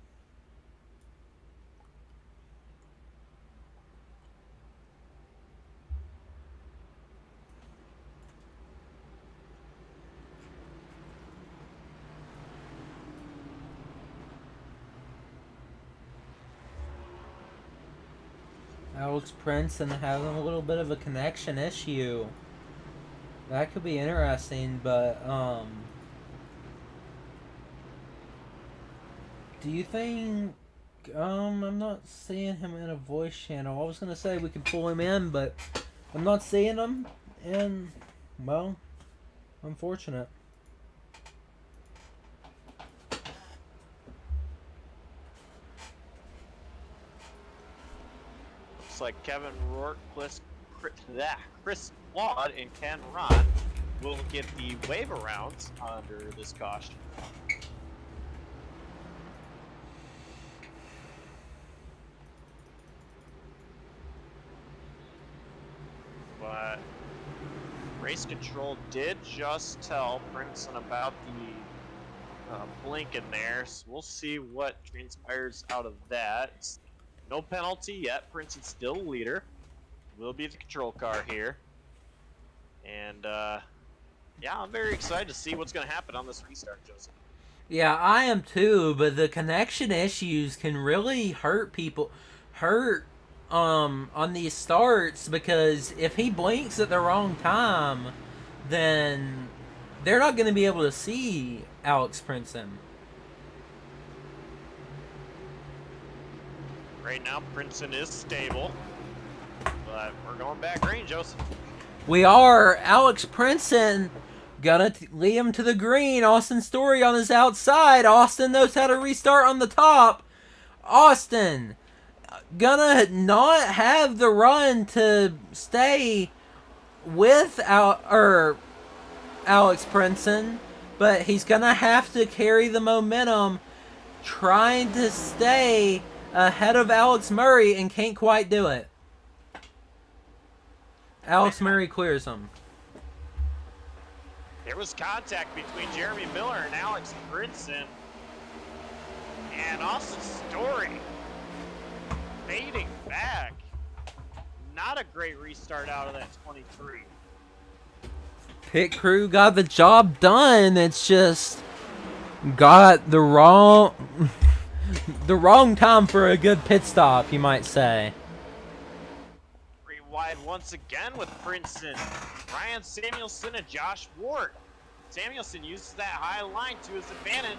Alex Princeton having a little bit of a connection issue. That could be interesting, but do you think I'm not seeing him in a voice channel. I was gonna say we could pull him in, but I'm not seeing him, and well, unfortunate. Looks like Kevin Rourke, Chris Claude, and Ken Ron will get the wave arounds under this caution. But race control did just tell Princeton about the blink in there, so we'll see what transpires out of that. No penalty yet. Princeton's still leader. Will be the control car here. And yeah, I'm very excited to see what's going to happen on this restart, Joseph. Yeah, I am too, but the connection issues can really hurt people. On these starts, because if he blinks at the wrong time, then they're not going to be able to see Alex Princeton. Right now, Princeton is stable, but we're going back green, Joseph. We are. Alex Princeton gonna lead him to the green. Austin Story on his outside. Austin knows how to restart on the top. Austin gonna not have the run to stay with Alex Princeton, but he's gonna have to carry the momentum, trying to stay ahead of Alex Murray, and can't quite do it. Alex Murray clears him. There was contact between Jeremy Miller and Alex Princeton, and Austin Story fading back. Not a great restart out of that 23. Pit crew got the job done. It's just got the wrong time for a good pit stop, you might say. Three wide once again with Princeton. Ryan Samuelson and Josh Ward. Samuelson uses that high line to his advantage.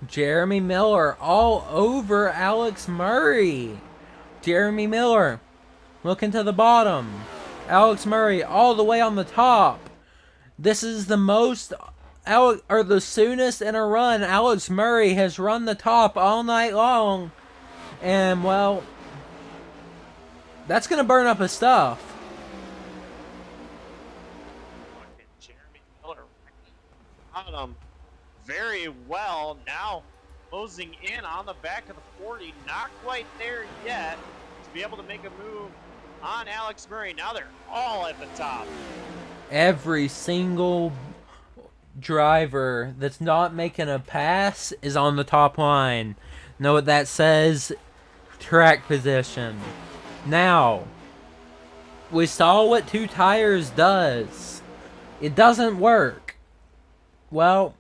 Jeremy Miller all over Alex Murray. Jeremy Miller looking to the bottom. Alex Murray all the way on the top. This is the the soonest in a run Alex Murray has run the top all night long. And well, that's going to burn up his stuff. Jeremy Miller bottom very well. Now closing in on the back of the 40. Not quite there yet to be able to make a move on Alex Murray. Now they're all at the top. Every single driver that's not making a pass is on the top line. Know what that says? Track position. Now, we saw what 2 tires does. It doesn't work. Well,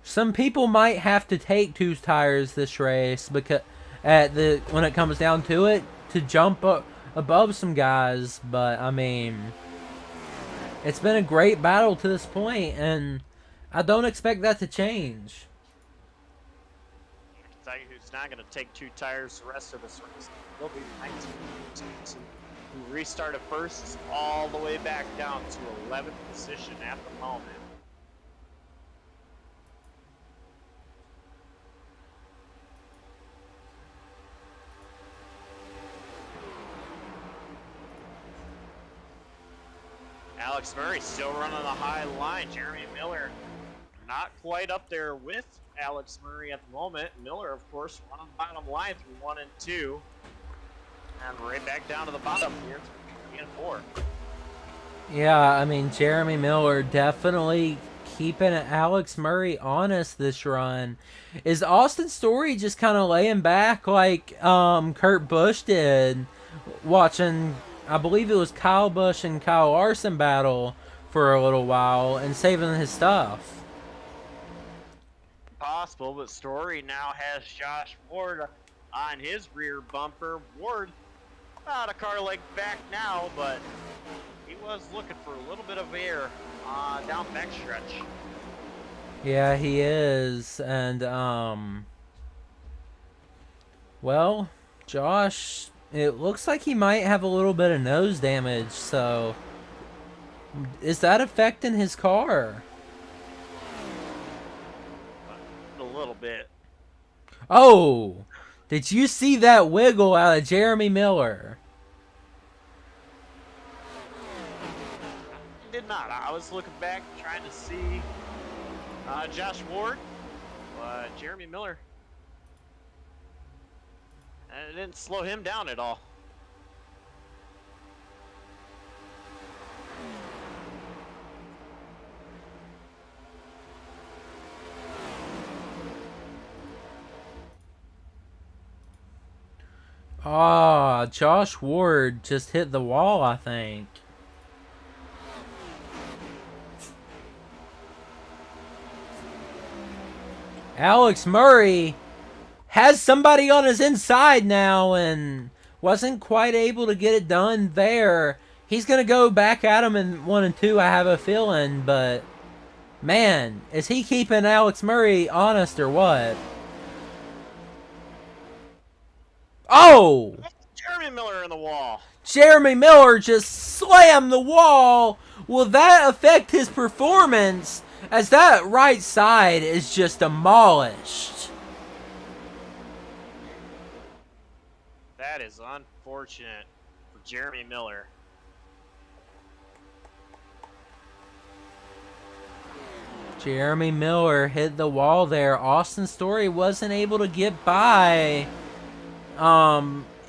some people might have to take 2 tires this race because when it comes down to it, to jump above some guys. But I mean, it's been a great battle to this point, and I don't expect that to change. I can tell you who's not going to take 2 tires the rest of this race. Will be 19, who restarted first, is all the way back down to 11th position at the moment. Alex Murray still running the high line. Jeremy Miller not quite up there with Alex Murray at the moment. Miller, of course, running the bottom line through 1 and 2. And right back down to the bottom here through 3 and 4. Yeah, I mean, Jeremy Miller definitely keeping Alex Murray honest this run. Is Austin Story just kind of laying back like Kurt Busch did, watching, I believe it was Kyle Busch and Kyle Larson battle for a little while and saving his stuff? Possible, but Story now has Josh Ward on his rear bumper. Ward about a car length back now, but he was looking for a little bit of air down backstretch. Yeah, he is. And well, Josh, it looks like he might have a little bit of nose damage, so is that affecting his car? A little bit. Oh, did you see that wiggle out of Jeremy Miller? Did not. I was looking back trying to see Josh Ward, but Jeremy Miller, and it didn't slow him down at all. Ah, Josh Ward just hit the wall, I think. Alex Murray has somebody on his inside now and wasn't quite able to get it done there. He's going to go back at him in 1 and 2, I have a feeling, but man, is he keeping Alex Murray honest or what? Oh! Jeremy Miller in the wall. Jeremy Miller just slammed the wall. Will that affect his performance, as that right side is just demolished? That is unfortunate for Jeremy Miller. Jeremy Miller hit the wall there. Austin Story wasn't able to get by.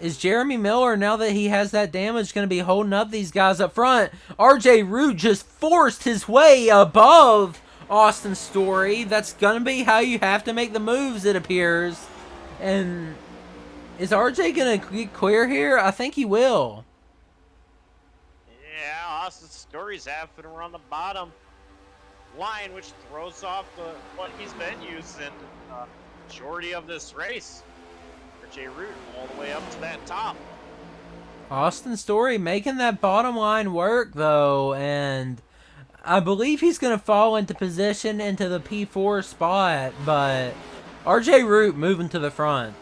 Is Jeremy Miller, now that he has that damage, going to be holding up these guys up front? RJ Root just forced his way above Austin Story. That's going to be how you have to make the moves, it appears. And is RJ going to get clear here? I think he will. Yeah, Austin Story's having to run the bottom line, which throws off what he's been using majority of this race. RJ Root all the way up to that top. Austin Story making that bottom line work, though, and I believe he's going to fall into position into the P4 spot, but RJ Root moving to the front.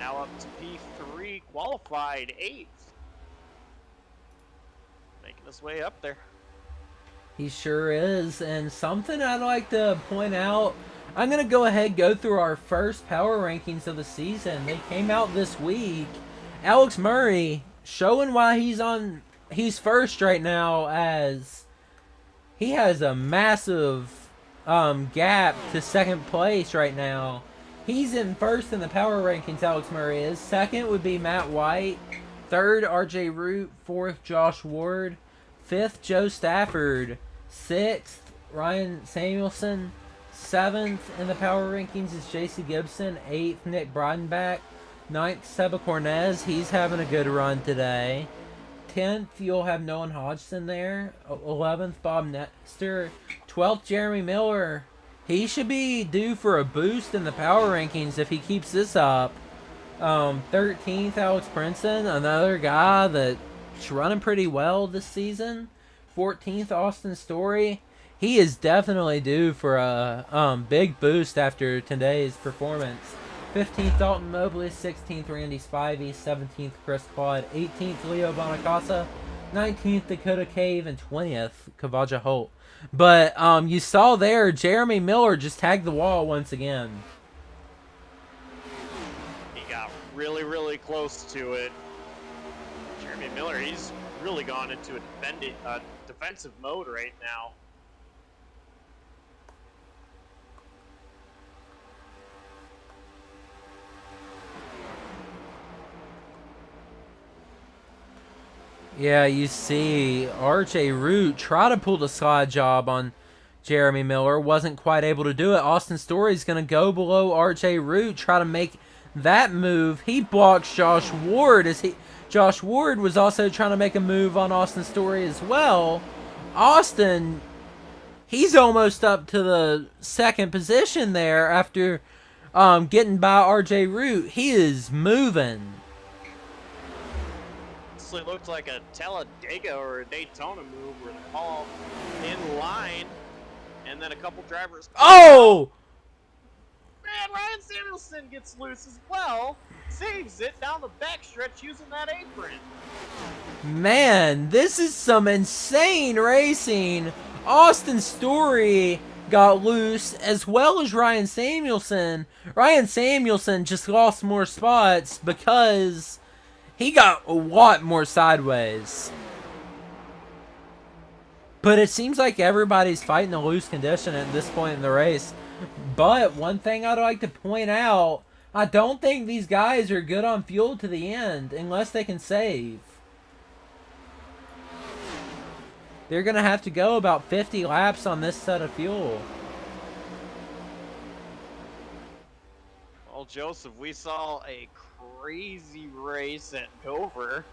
Now up to P3, qualified 8th. Making his way up there. He sure is, and something I'd like to point out, I'm going to go ahead and go through our first power rankings of the season. They came out this week. Alex Murray showing why he's first right now, as He has a massive gap to second place right now. He's in first in the power rankings, Alex Murray is. Second would be Matt White. Third, RJ Root. Fourth, Josh Ward. Fifth, Joe Stafford. Sixth, Ryan Samuelson. Seventh in the power rankings is JC Gibson. Eighth, Nick Breidenbach. Ninth, Seba Cornez. He's having a good run today. 10th, you'll have Nolan Hodgson there. 11th, Bob Nestor. 12th, Jeremy Miller. He should be due for a boost in the power rankings if he keeps this up. 13th, Alex Princeton, another guy that's running pretty well this season. 14th, Austin Story. He is definitely due for a big boost after today's performance. 15th, Dalton Mobley. 16th, Randy Spivey. 17th, Chris Claude. 18th, Leo Bonacasa. 19th, Dakota Cave. And 20th, Kavaja Holt. But you saw there, Jeremy Miller just tagged the wall once again. He got really, really close to it. Jeremy Miller, he's really gone into a defensive mode right now. Yeah, you see RJ Root try to pull the slide job on Jeremy Miller. Wasn't quite able to do it. Austin Story's going to go below RJ Root, try to make that move. He blocks Josh Ward. Josh Ward was also trying to make a move on Austin Story as well. Austin, he's almost up to the second position there after getting by RJ Root. He is moving. It looked like a Talladega or a Daytona move where they're all in line and then a couple drivers. Oh! Man, Ryan Samuelson gets loose as well. Saves it down the backstretch using that apron. Man, this is some insane racing. Austin Story got loose as well as Ryan Samuelson. Ryan Samuelson just lost more spots because he got a lot more sideways. But it seems like everybody's fighting a loose condition at this point in the race. But one thing I'd like to point out, I don't think these guys are good on fuel to the end unless they can save. They're going to have to go about 50 laps on this set of fuel. Well, Joseph, we saw a crazy race at Dover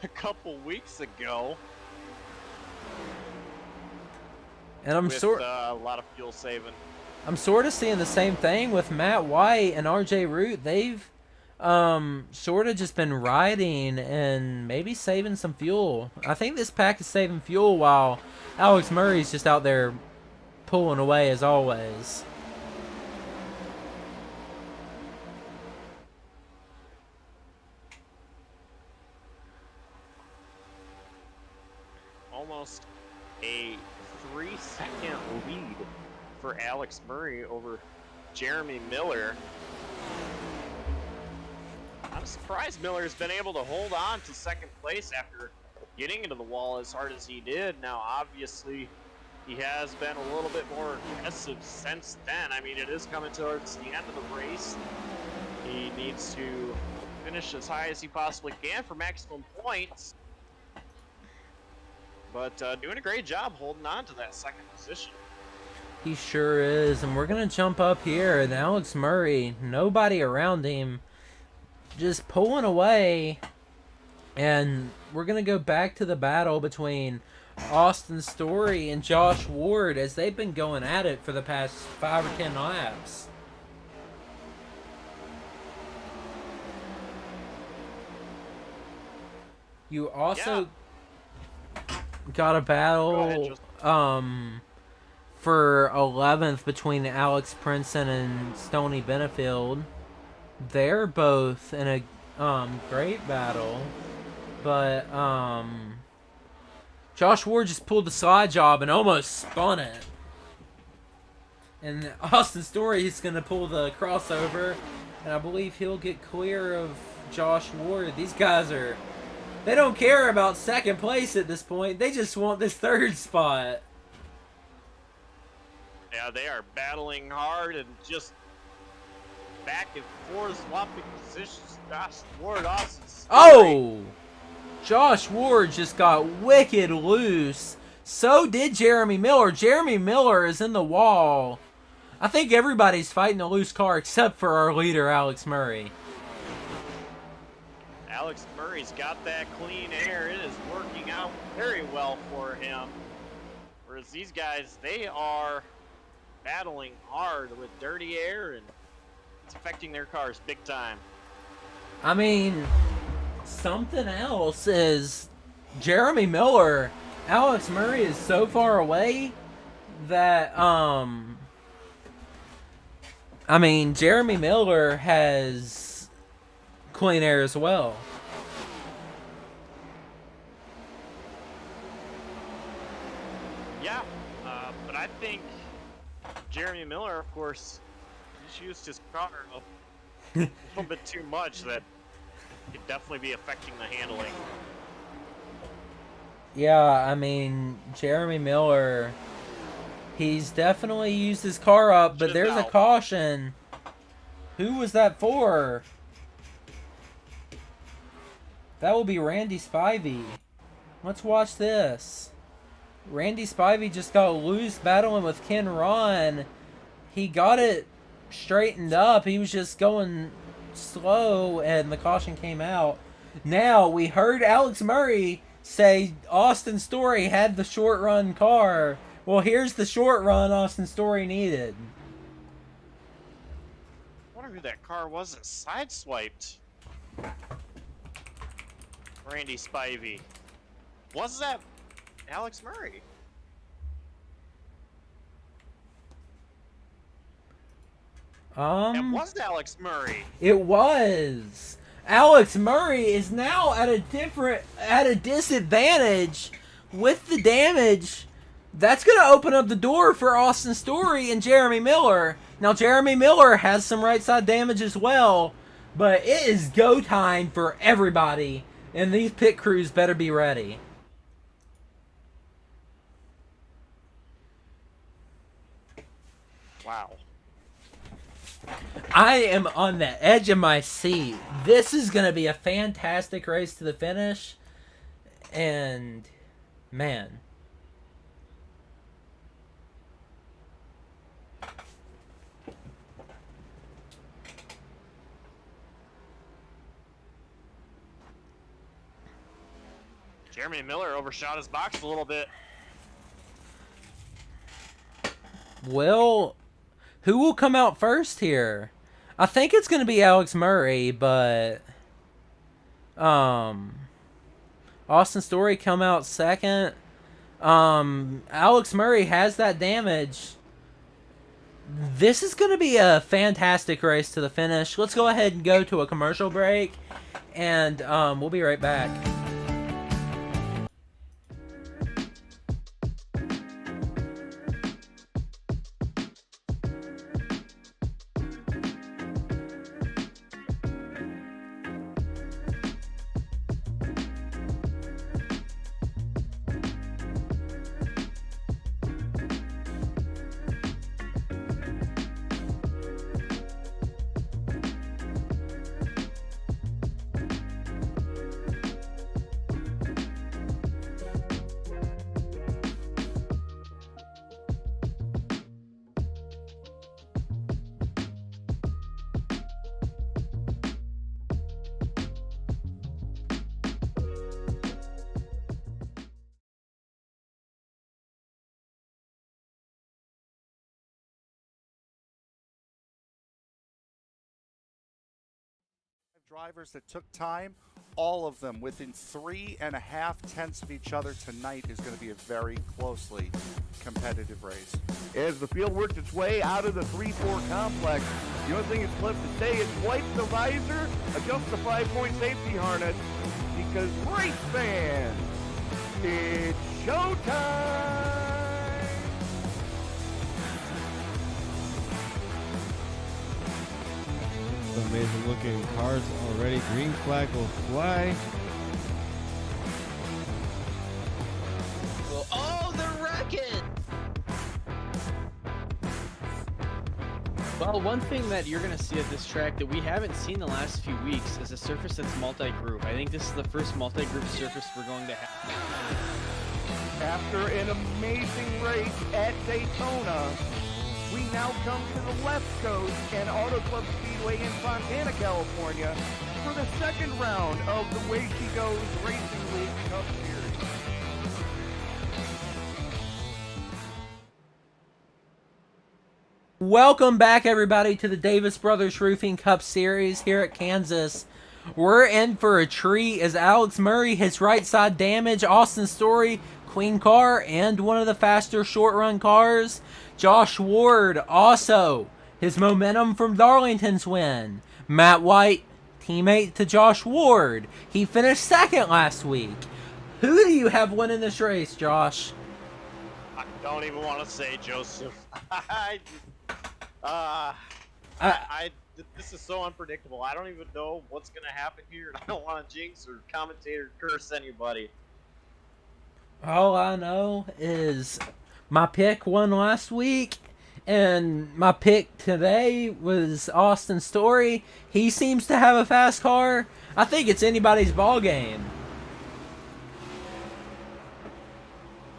a couple weeks ago. And I'm with a lot of fuel saving. I'm sort of seeing the same thing with Matt White and RJ Root. They've sort of just been riding and maybe saving some fuel. I think this pack is saving fuel while Alex Murray's just out there pulling away as always. Almost a 3-second lead for Alex Murray over Jeremy Miller. I'm surprised Miller's been able to hold on to second place after getting into the wall as hard as he did. Now, obviously, he has been a little bit more aggressive since then. I mean, it is coming towards the end of the race. He needs to finish as high as he possibly can for maximum points. But doing a great job holding on to that second position. He sure is. And we're going to jump up here. And Alex Murray, nobody around him, just pulling away. And we're going to go back to the battle between Austin Story and Josh Ward as they've been going at it for the past 5 or 10 laps. You also got a battle for 11th between Alex Princeton and Stoney Benefield. They're both in a great battle, but Josh Ward just pulled the slide job and almost spun it. And Austin Story is going to pull the crossover, and I believe he'll get clear of Josh Ward. These guys they don't care about second place at this point. They just want this third spot. Yeah, they are battling hard and just back and forth, swapping positions. Josh Ward, Austin Story. Oh! Josh Ward just got wicked loose. So did Jeremy Miller. Jeremy Miller is in the wall. I think everybody's fighting a loose car except for our leader, Alex Murray. Alex Murray's got that clean air. It is working out very well for him. Whereas these guys, they are battling hard with dirty air, and it's affecting their cars big time. I mean, something else is Jeremy Miller. Alex Murray is so far away that, I mean, Jeremy Miller has clean air as well. Yeah, but I think Jeremy Miller, of course, just used his car a little bit too much. That could definitely be affecting the handling. Yeah, I mean, Jeremy Miller, he's definitely used his car up, but there's a caution. Who was that for? That will be Randy Spivey. Let's watch this. Randy Spivey just got loose battling with Ken Ron. He got it straightened up. He was just going slow, and the caution came out. Now, we heard Alex Murray say Austin Story had the short run car. Well, here's the short run Austin Story needed. I wonder who that car was that sideswiped Randy Spivey. Was that Alex Murray? It was Alex Murray. It was. Alex Murray is now at a disadvantage with the damage. That's going to open up the door for Austin Story and Jeremy Miller. Now, Jeremy Miller has some right side damage as well, but it is go time for everybody, and these pit crews better be ready. Wow. I am on the edge of my seat. This is going to be a fantastic race to the finish. And, man. Jeremy Miller overshot his box a little bit. Well, who will come out first here? I think it's going to be Alex Murray, but Austin Story come out second. Alex Murray has that damage. This is going to be a fantastic race to the finish. Let's go ahead and go to a commercial break, and we'll be right back. Drivers that took time, all of them within 3.5 tenths of each other tonight is going to be a very closely competitive race. As the field works its way out of the 3-4 complex, the only thing that's left to say is wipe the visor, adjust the 5-point safety harness, because race fans, it's showtime! Amazing looking cars already. Green flag will fly. Oh, they're wrecking! Well, one thing that you're going to see at this track that we haven't seen the last few weeks is a surface that's multi-group. I think this is the first multi-group surface we're going to have. After an amazing race at Daytona, we now come to the left coast and Auto Club Speedway in Fontana, California for the second round of the Way She Goes Racing League Cup Series. Welcome back, everybody, to the Davis Brothers Roofing Cup Series here at Kansas. We're in for a treat as Alex Murray hits right side damage, Austin Story, clean car, and one of the faster short run cars. Josh Ward also his momentum from Darlington's win. Matt White, teammate to Josh Ward, he finished second last week. Who do you have winning this race, Josh? I don't even want to say, Joseph. This is so unpredictable. I don't even know what's going to happen here, and I don't want to jinx or commentate or curse anybody. All I know is my pick won last week, and my pick today was Austin Story. He seems to have a fast car. I think it's anybody's ball game.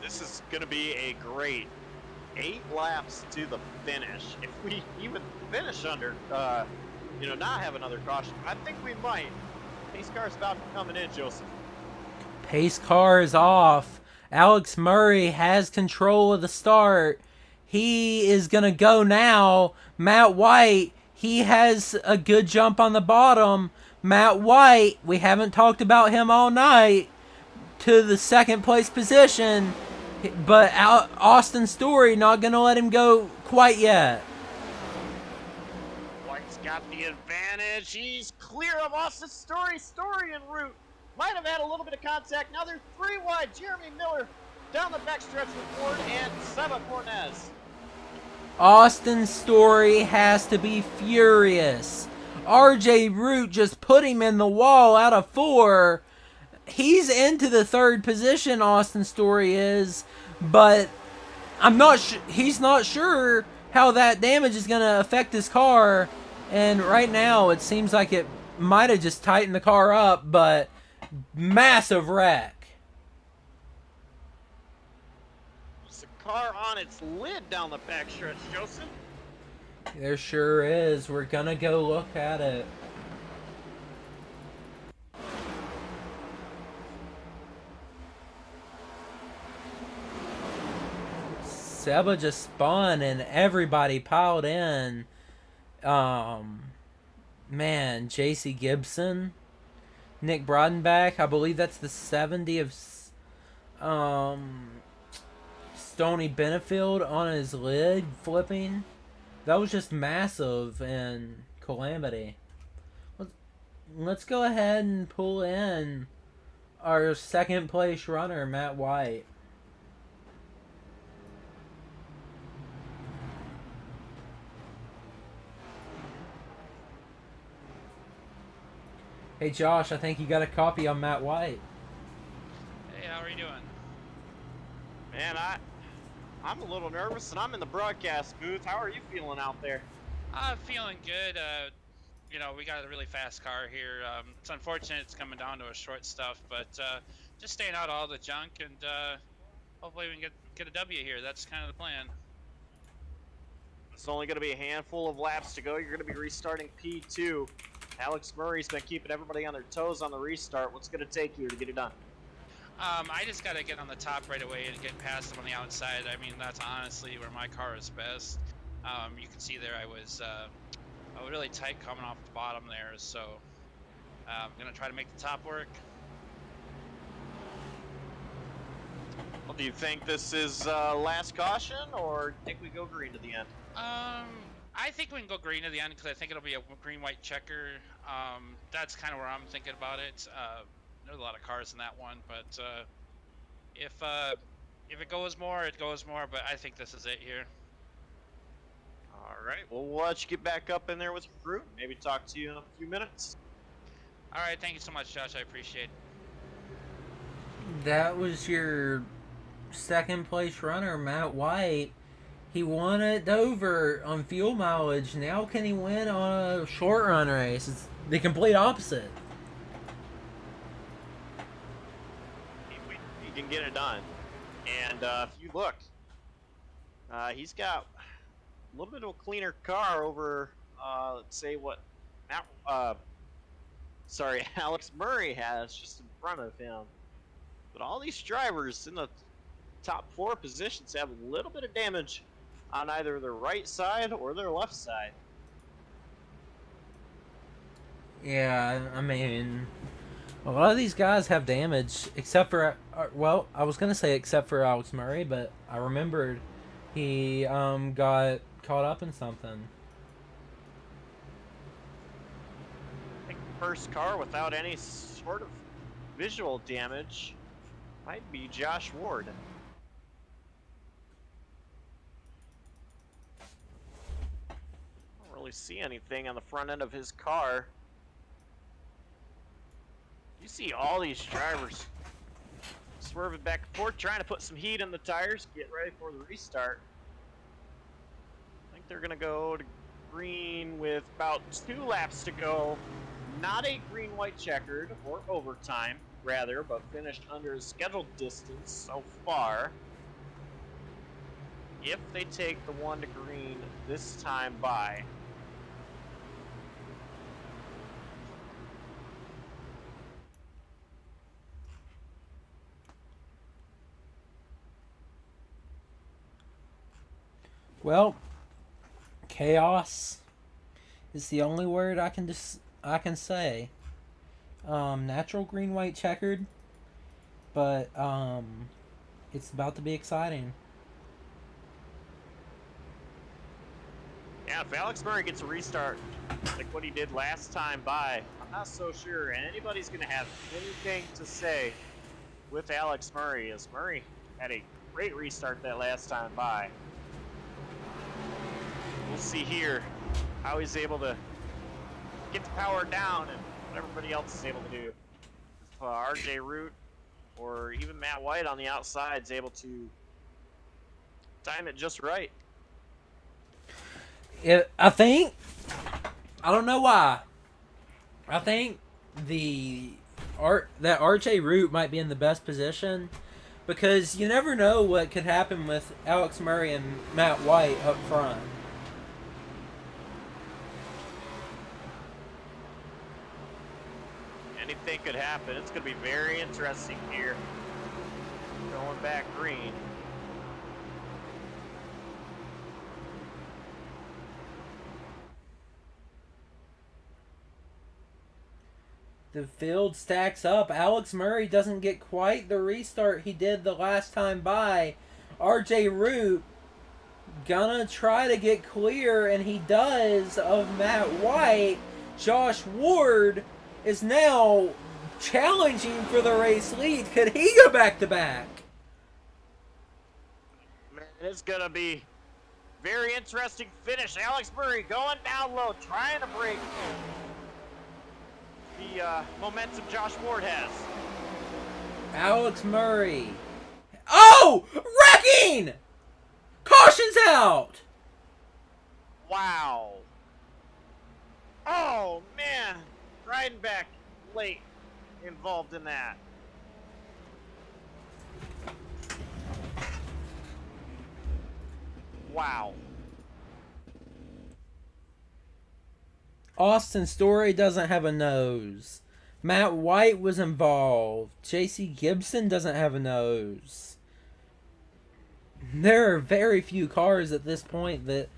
This is going to be a great 8 laps to the finish. If we even finish under, not have another caution, I think we might. Pace car's about to coming in, Joseph. Pace car is off. Alex Murray has control of the start. He is going to go now. Matt White, he has a good jump on the bottom. Matt White, we haven't talked about him all night, to the second place position. But Austin Story not going to let him go quite yet. White's got the advantage. He's clear of Austin Story. Story en route. Might have had a little bit of contact. Now they're 3 wide. Jeremy Miller down the backstretch with Ford and Seba Cornez. Austin Story has to be furious. RJ Root just put him in the wall out of 4. He's into the 3rd position, Austin Story is, but he's not sure how that damage is going to affect his car, and right now it seems like it might have just tightened the car up, but massive wreck. There's a car on its lid down the backstretch, Joseph. There sure is. We're going to go look at it. Seba just spun and everybody piled in. Man, JC Gibson, Nick Brodenbach, I believe that's the 70 of Stoney Benefield on his lid flipping. That was just massive and calamity. Let's go ahead and pull in our second place runner, Matt White. Hey Josh, I think you got a copy on Matt White. Hey, how are you doing? Man, I'm a little nervous, and I'm in the broadcast booth. How are you feeling out there? I'm feeling good. We got a really fast car here. It's unfortunate it's coming down to a short stuff, but just staying out of all the junk, and hopefully we can get a W here. That's kind of the plan. It's only going to be a handful of laps to go. You're going to be restarting P2. Alex Murray's been keeping everybody on their toes on the restart. What's going to take you to get it done? I just got to get on the top right away and get past them on the outside. I mean, that's honestly where my car is best. You can see there I was really tight coming off the bottom there, so I'm going to try to make the top work. Well, do you think this is last caution, or do you think we go green to the end? I think we can go green to the end because I think it'll be a green-white checker. That's kind of where I'm thinking about it. There's a lot of cars in that one, but if it goes more, it goes more. But I think this is it here. All right. Well, we'll let you get back up in there with your crew. Maybe talk to you in a few minutes. All right. Thank you so much, Josh. I appreciate it. That was your second place runner, Matt White. He won at Dover on fuel mileage. Now can he win on a short run race? It's the complete opposite. He can get it done. And if you look, he's got a little bit of a cleaner car over, let's say, what Alex Murray has just in front of him. But all these drivers in the top 4 positions have a little bit of damage on either their right side or their left side. Yeah, I mean, a lot of these guys have damage, except for, well, I was going to say except for Alex Murray, but I remembered he got caught up in something. I think the first car without any sort of visual damage might be Josh Ward. Don't really see anything on the front end of his car. You see all these drivers swerving back and forth, trying to put some heat in the tires, get ready for the restart. I think they're going to go to green with about 2 laps to go. Not a green-white checkered or overtime, rather, but finished under a scheduled distance so far. If they take the 1 to green this time by. Well, chaos is the only word I can say. Natural green white checkered, but it's about to be exciting. Yeah, if Alex Murray gets a restart like what he did last time by, I'm not so sure anybody's going to have anything to say with Alex Murray, as Murray had a great restart that last time by. We'll see here how he's able to get the power down and what everybody else is able to do. If RJ Root or even Matt White on the outside is able to time it just right. I think, I don't know why, I think that RJ Root might be in the best position, because you never know what could happen with Alex Murray and Matt White up front. Anything could happen. It's going to be very interesting here. Going back green. The field stacks up. Alex Murray doesn't get quite the restart he did the last time by. RJ Root gonna try to get clear, and he does, of Matt White. Josh Ward is now challenging for the race lead. Could he go back to back? Man, it's going to be very interesting finish. Alex Murray going down low, trying to break the momentum Josh Ward has. Alex Murray. Oh! Wrecking! Caution's out! Wow. Oh, man. Riding back late involved in that. Wow. Austin Story doesn't have a nose. Matt White was involved. JC Gibson doesn't have a nose. There are very few cars at this point that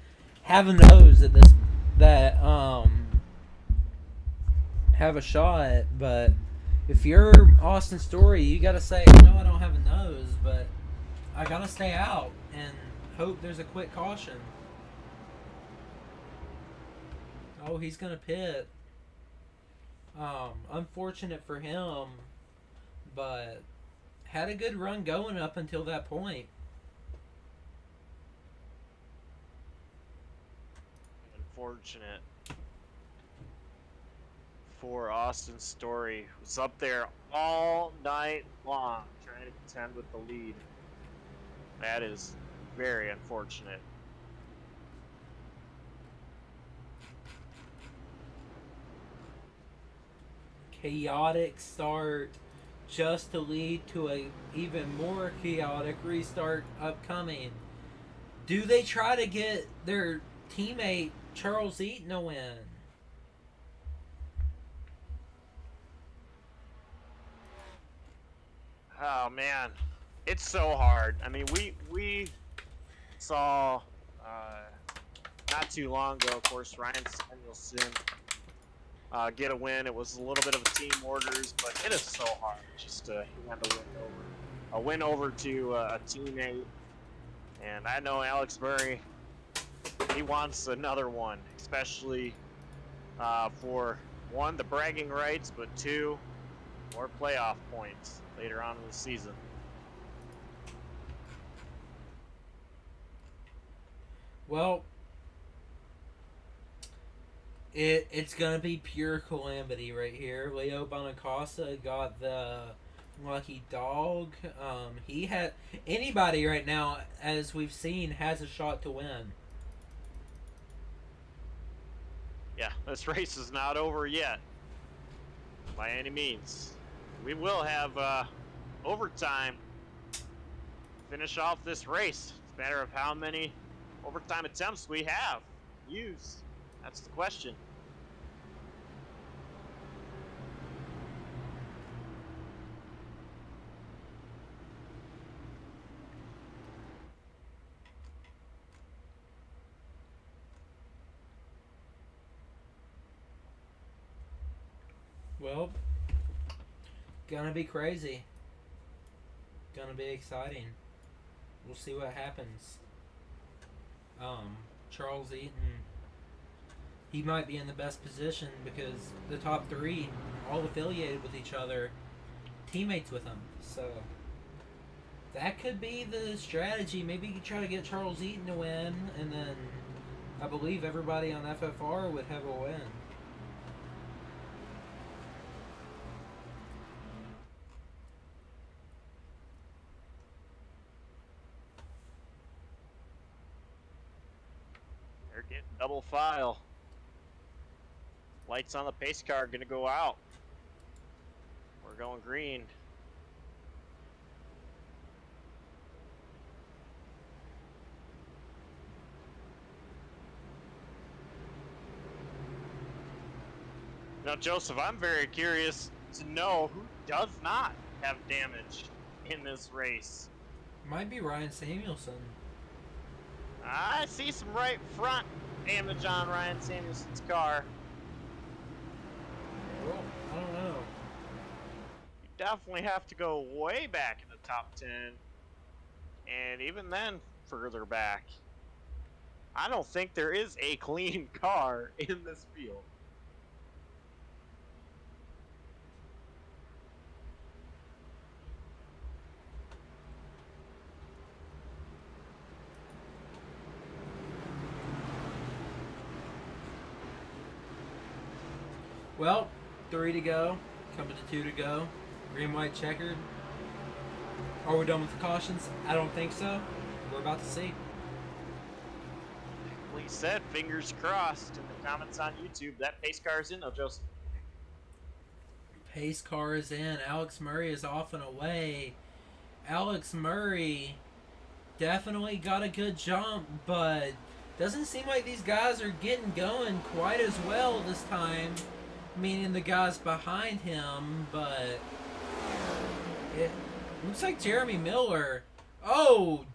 have a nose at this have a shot, but if you're Austin Story, you gotta say, I know I don't have a nose, but I gotta stay out and hope there's a quick caution. Oh, he's gonna pit. Unfortunate for him, but had a good run going up until that point. Unfortunate for Austin Story, who's up there all night long trying to contend with the lead. That is very unfortunate. chaotic start just to lead to a even more chaotic restart upcoming. Do they try to get their teammate Charles Eaton a win? Oh man, it's so hard. I mean, we saw not too long ago, of course, Ryan Samuelson get a win. It was a little bit of a team orders, but it is so hard just to hand a win over to a teammate. And I know Alex Murray, he wants another one, especially for one, the bragging rights, but two, more playoff points later on in the season. Well, it's gonna be pure calamity right here. Leo Bonacasa got the lucky dog. He had anybody right now, as we've seen, has a shot to win. Yeah, this race is not over yet by any means. We will have overtime finish off this race. It's a matter of how many overtime attempts we have used. That's the question. Well, gonna be crazy. Gonna be exciting. We'll see what happens. Charles Eaton, he might be in the best position because the top three, all affiliated with each other, teammates with him. So that could be the strategy. Maybe you could try to get Charles Eaton to win, and then I believe everybody on FFR would have a win. They're getting double file. Lights on the pace car are going to go out. We're going green. Now, Joseph, I'm very curious to know who does not have damage in this race. Might be Ryan Samuelson. I see some right front damage on Ryan Samuelson's car. Well, I don't know. You definitely have to go way back in the top 10. And even then, further back. I don't think there is a clean car in this field. Well, 3 to go. Coming to 2 to go. Green, white, checkered. Are we done with the cautions? I don't think so. We're about to see. Lee said, fingers crossed in the comments on YouTube. That pace car is in though, Joseph. Pace car is in. Alex Murray is off and away. Alex Murray definitely got a good jump, but doesn't seem like these guys are getting going quite as well this time. Meaning the guys behind him, but it looks like Jeremy Miller. Oh,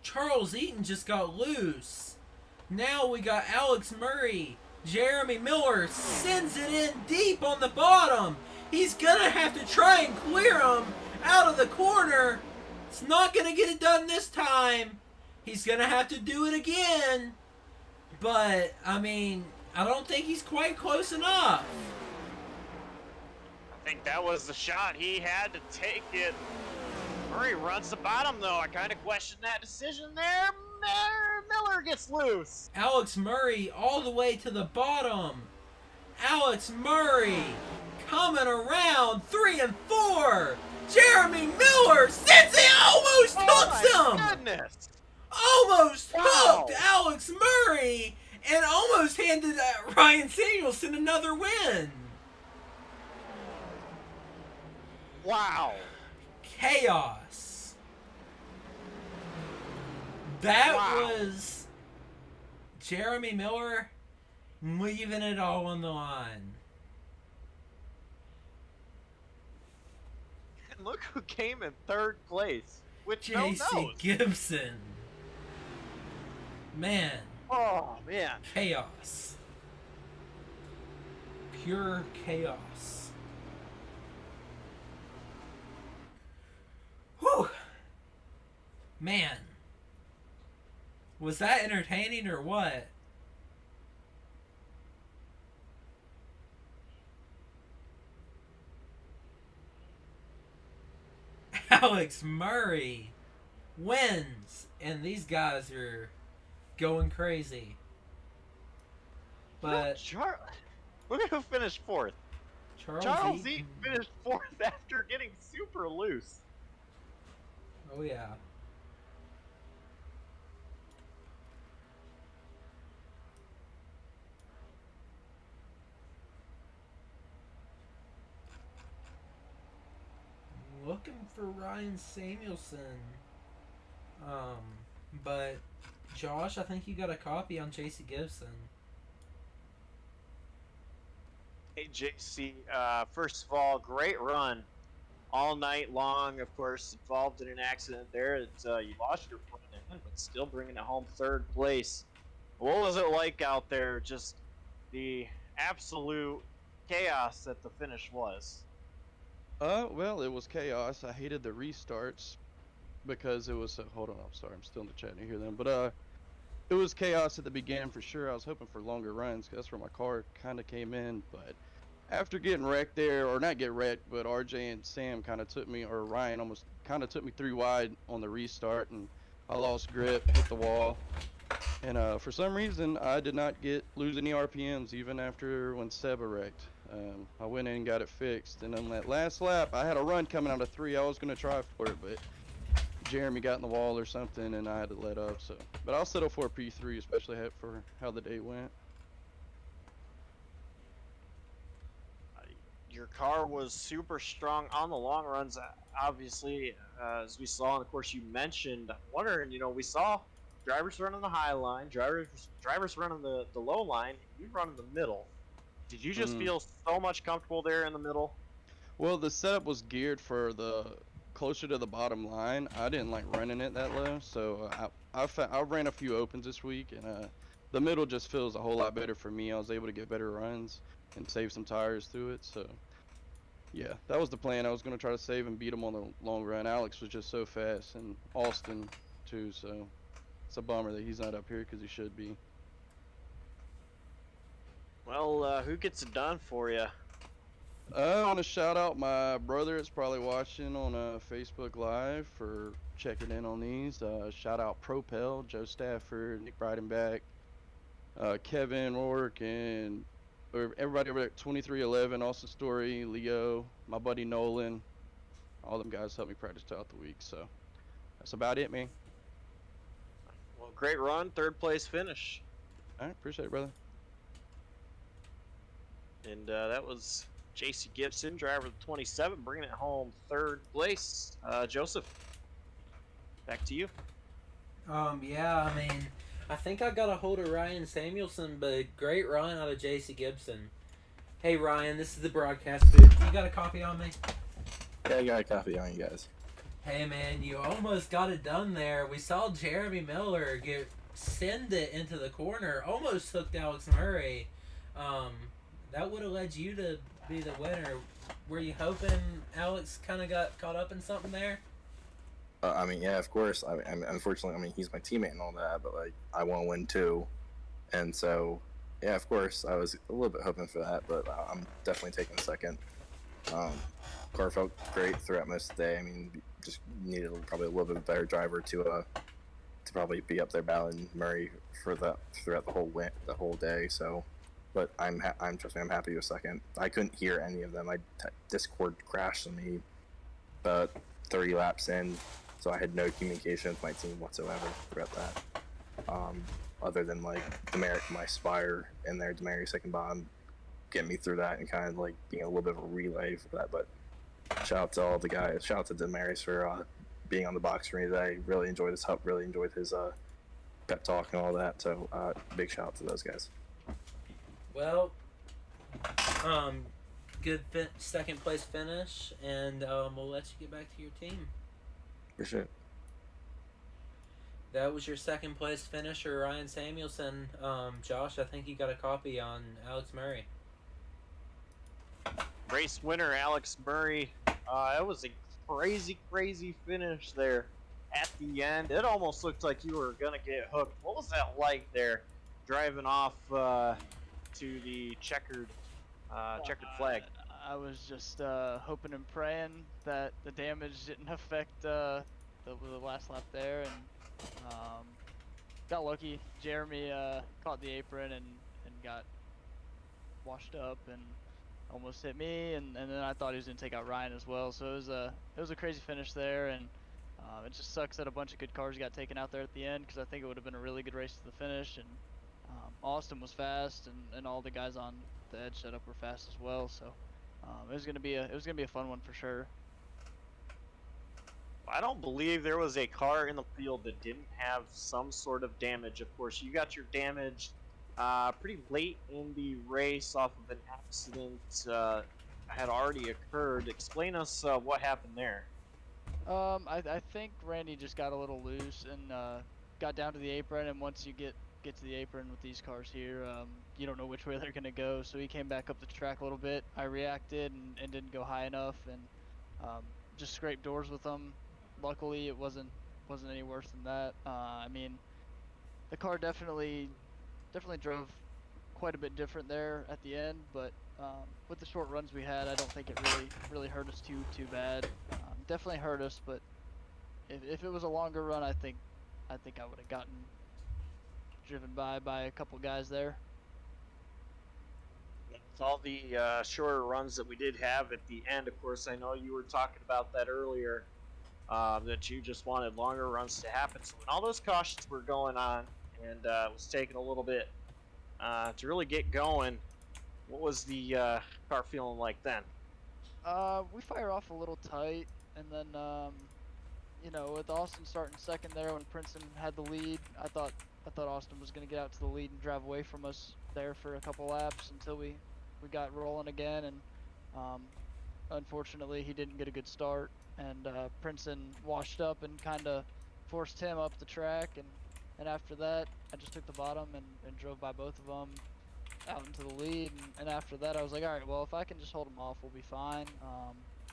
Charles Eaton just got loose. Now we got Alex Murray. Jeremy Miller sends it in deep on the bottom. He's gonna have to try and clear him out of the corner. It's not gonna get it done this time. He's gonna have to do it again. But, I mean, I don't think he's quite close enough. I think that was the shot he had to take it. Murray runs the bottom though. I kind of question that decision there. Miller gets loose. Alex Murray all the way to the bottom. Alex Murray coming around 3 and 4. Jeremy Miller sends it, almost hooks him. Goodness. Almost hooked Alex Murray and almost handed Ryan Samuelson another win. Wow. Chaos. That Wow. was Jeremy Miller leaving it all on the line. And look who came in third place with no JC nose. Gibson. Man. Oh, man. Chaos. Pure chaos. Whew. Man. Was that entertaining or what? Alex Murray wins, and these guys are going crazy. But Look at who finished fourth. Charles Eaton finished fourth after getting super loose. Oh yeah. Looking for Ryan Samuelson. But Josh, I think you got a copy on JC Gibson. Hey, JC, first of all, great run all night long. Of course, involved in an accident there. You lost your front end, but still bringing it home third place. What was it like out there? Just the absolute chaos that the finish was. Well, it was chaos. I hated the restarts because it was. Hold on, I'm sorry, I'm still in the chat. You hear them, but it was chaos at the beginning for sure. I was hoping for longer runs because that's where my car kind of came in. But after getting wrecked there, or not get wrecked, but RJ and Sam kind of took me, or Ryan almost kind of took me 3 wide on the restart, and I lost grip, hit the wall, and for some reason I did not lose any RPMs even after when Seba wrecked. I went in and got it fixed, and on that last lap, I had a run coming out of 3. I was going to try for it, but Jeremy got in the wall or something, and I had to let up. So, but I'll settle for a P3, especially for how the day went. Your car was super strong on the long runs, obviously, as we saw, and of course you mentioned. I'm wondering, we saw drivers running the high line, drivers running the low line, you run in the middle. Did you just feel so much comfortable there in the middle? Well, the setup was geared for the closer to the bottom line. I didn't like running it that low, so I ran a few opens this week, and the middle just feels a whole lot better for me. I was able to get better runs and save some tires through it. So yeah, that was the plan. I was going to try to save and beat him on the long run. Alex was just so fast, and Austin too, so it's a bummer that he's not up here because he should be. Well, who gets it done for you? I want to shout out my brother that's probably watching on Facebook Live for checking in on these. Shout out Propel, Joe Stafford, Nick Breidenbach, Kevin Rourke, and everybody over at 2311, Austin Story, Leo, my buddy Nolan. All them guys helped me practice throughout the week. So that's about it, man. Well, great run, third place finish. All right, appreciate it, brother. And that was JC Gibson, driver of the 27, bringing it home third place. Joseph, back to you. Yeah, I mean, I think I got a hold of Ryan Samuelson, but great run out of JC Gibson. Hey, Ryan, this is the broadcast booth. You got a copy on me? Yeah, I got a copy on you guys. Hey, man, you almost got it done there. We saw Jeremy Miller send it into the corner, almost hooked Alex Murray. That would have led you to be the winner. Were you hoping Alex kind of got caught up in something there? I mean, yeah, of course. Unfortunately, I mean, he's my teammate and all that, but like, I want to win too, and so, yeah, of course, I was a little bit hoping for that, but I'm definitely taking second. Car felt great throughout most of the day. I mean, just needed probably a little bit better driver to probably be up there battling Murray throughout the whole day. So. But I'm happy with second. I couldn't hear any of them. Discord crashed on me about 30 laps in, so I had no communication with my team whatsoever throughout that. Other than like Demeric, my Spire, and their Demeric second bomb, getting me through that and kind of like being a little bit of a relay for that. But shout out to all the guys. Shout out to Damaris for being on the box for me today. Really enjoyed his help. Really enjoyed his pep talk and all that. So big shout out to those guys. Well, good second place finish, and we'll let you get back to your team. Appreciate it. That was your second place finisher, Ryan Samuelson. Josh, I think you got a copy on Alex Murray. Race winner Alex Murray. It was a crazy finish there at the end. It almost looked like you were gonna get hooked. What was that like there, driving off to the checkered flag? I was just hoping and praying that the damage didn't affect the last lap there, and got lucky. Jeremy caught the apron and got washed up and almost hit me, and then I thought he was gonna take out Ryan as well. So it was a crazy finish there, and it just sucks that a bunch of good cars got taken out there at the end, because I think it would have been a really good race to the finish. And Austin was fast, and all the guys on the edge setup were fast as well. So it was gonna be a fun one for sure. I don't believe there was a car in the field that didn't have some sort of damage. Of course, you got your damage pretty late in the race off of an accident had already occurred. Explain us what happened there. I think Randy just got a little loose and got down to the apron, and once you get to the apron with these cars here, you don't know which way they're gonna go. So he came back up the track a little bit. I reacted and didn't go high enough, and just scraped doors with them. Luckily, it wasn't any worse than that. I mean, the car definitely drove quite a bit different there at the end, but with the short runs we had, I don't think it really hurt us too bad. Definitely hurt us, but if it was a longer run, I think I would have gotten driven by a couple guys there. With all the shorter runs that we did have at the end, of course, I know you were talking about that earlier, that you just wanted longer runs to happen. So when all those cautions were going on, and it was taking a little bit to really get going, what was the car feeling like then? We fire off a little tight, and then you know, with Austin starting second there when Princeton had the lead, I thought Austin was going to get out to the lead and drive away from us there for a couple laps until we got rolling again, and unfortunately he didn't get a good start, and Princeton washed up and kind of forced him up the track, and after that I just took the bottom and drove by both of them out into the lead, and after that I was like, alright, well, if I can just hold them off, we'll be fine.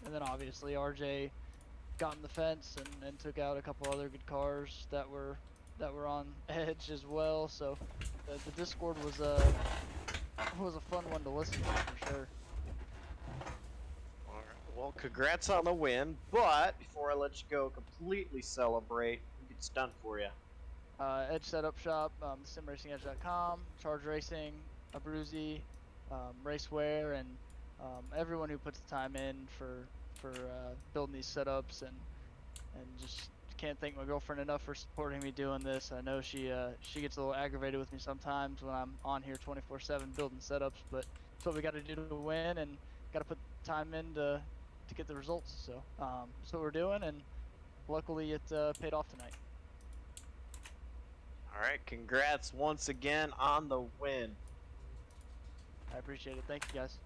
And then obviously RJ got in the fence and took out a couple other good cars that were on edge as well. So the Discord was a fun one to listen to for sure. All right. Well, congrats on the win, but before I let you go completely celebrate, who gets done for you? Edge Setup Shop, simracingedge.com, Charge Racing, Abruzzi, Raceware, and everyone who puts the time in for building these setups, and just can't thank my girlfriend enough for supporting me doing this. I know she gets a little aggravated with me sometimes when I'm on here 24/7 building setups, but it's what we got to do to win, and got to put time in to get the results. So that's what we're doing, and luckily it paid off tonight. All right, congrats once again on the win. I appreciate it. Thank you, guys.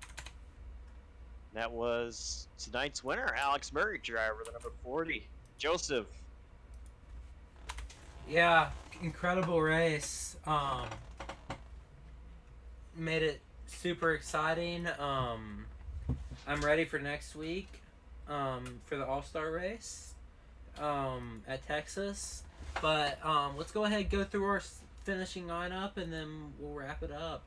That was tonight's winner, Alex Murray, driver, the number 40. Joseph. Yeah, incredible race. Made it super exciting. I'm ready for next week for the All-Star race at Texas. But let's go ahead and go through our finishing lineup, and then we'll wrap it up.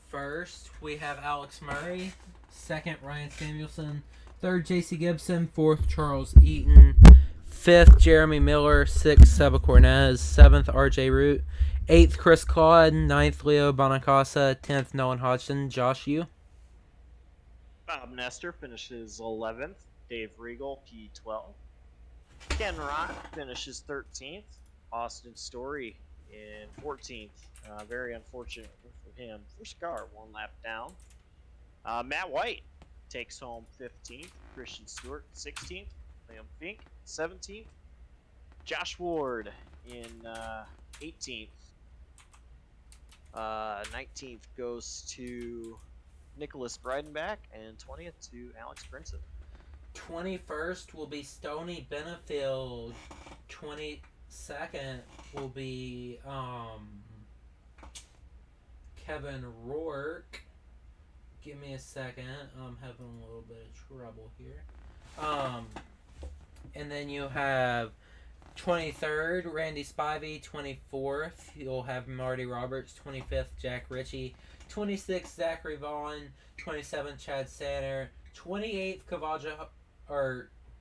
First, we have Alex Murray. Second, Ryan Samuelson. Third, JC Gibson. Fourth, Charles Eaton. Fifth, Jeremy Miller. Sixth, Seba Cornez. Seventh, RJ Root. Eighth, Chris Claude. Ninth, Leo Bonacasa. 10th, Nolan Hodgson. Josh, you? Bob Nestor finishes 11th. Dave Regal, P12. Ken Rock finishes 13th. Austin Story in 14th. Very unfortunate for him. First car, one lap down. Matt White takes home 15th. Christian Stewart 16th. Liam Fink 17th. Josh Ward in 18th. 19th goes to Nicholas Breidenbach, and 20th to Alex Brinson. 21st will be Stony Benefield. 22nd will be Kevin Rourke. Give me a second. I'm having a little bit of trouble here. And then you have 23rd, Randy Spivey. 24th, you'll have Marty Roberts. 25th, Jack Ritchie. 26th, Zachary Vaughn. 27th, Chad Sanner. 28th,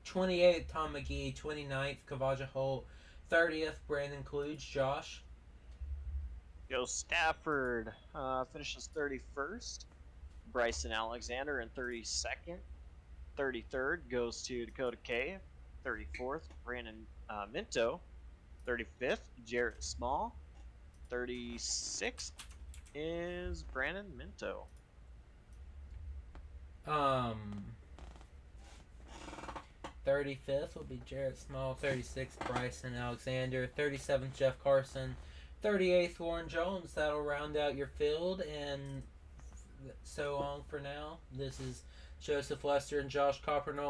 28th, Tom McGee. 29th, Kavaja Holt. 30th, Brandon Kluge. Josh. Joe Stafford finishes 31st. Bryson Alexander in 32nd. 33rd goes to Dakota K. 34th, Brandon Minto. 35th, Jarrett Small. 36th is Brandon Minto. 35th will be Jarrett Small. 36th, Bryson Alexander. 37th, Jeff Carson. 38th, Warren Jones. That'll round out your field, and so on for now. This is Joseph Lester and Josh Coppernoll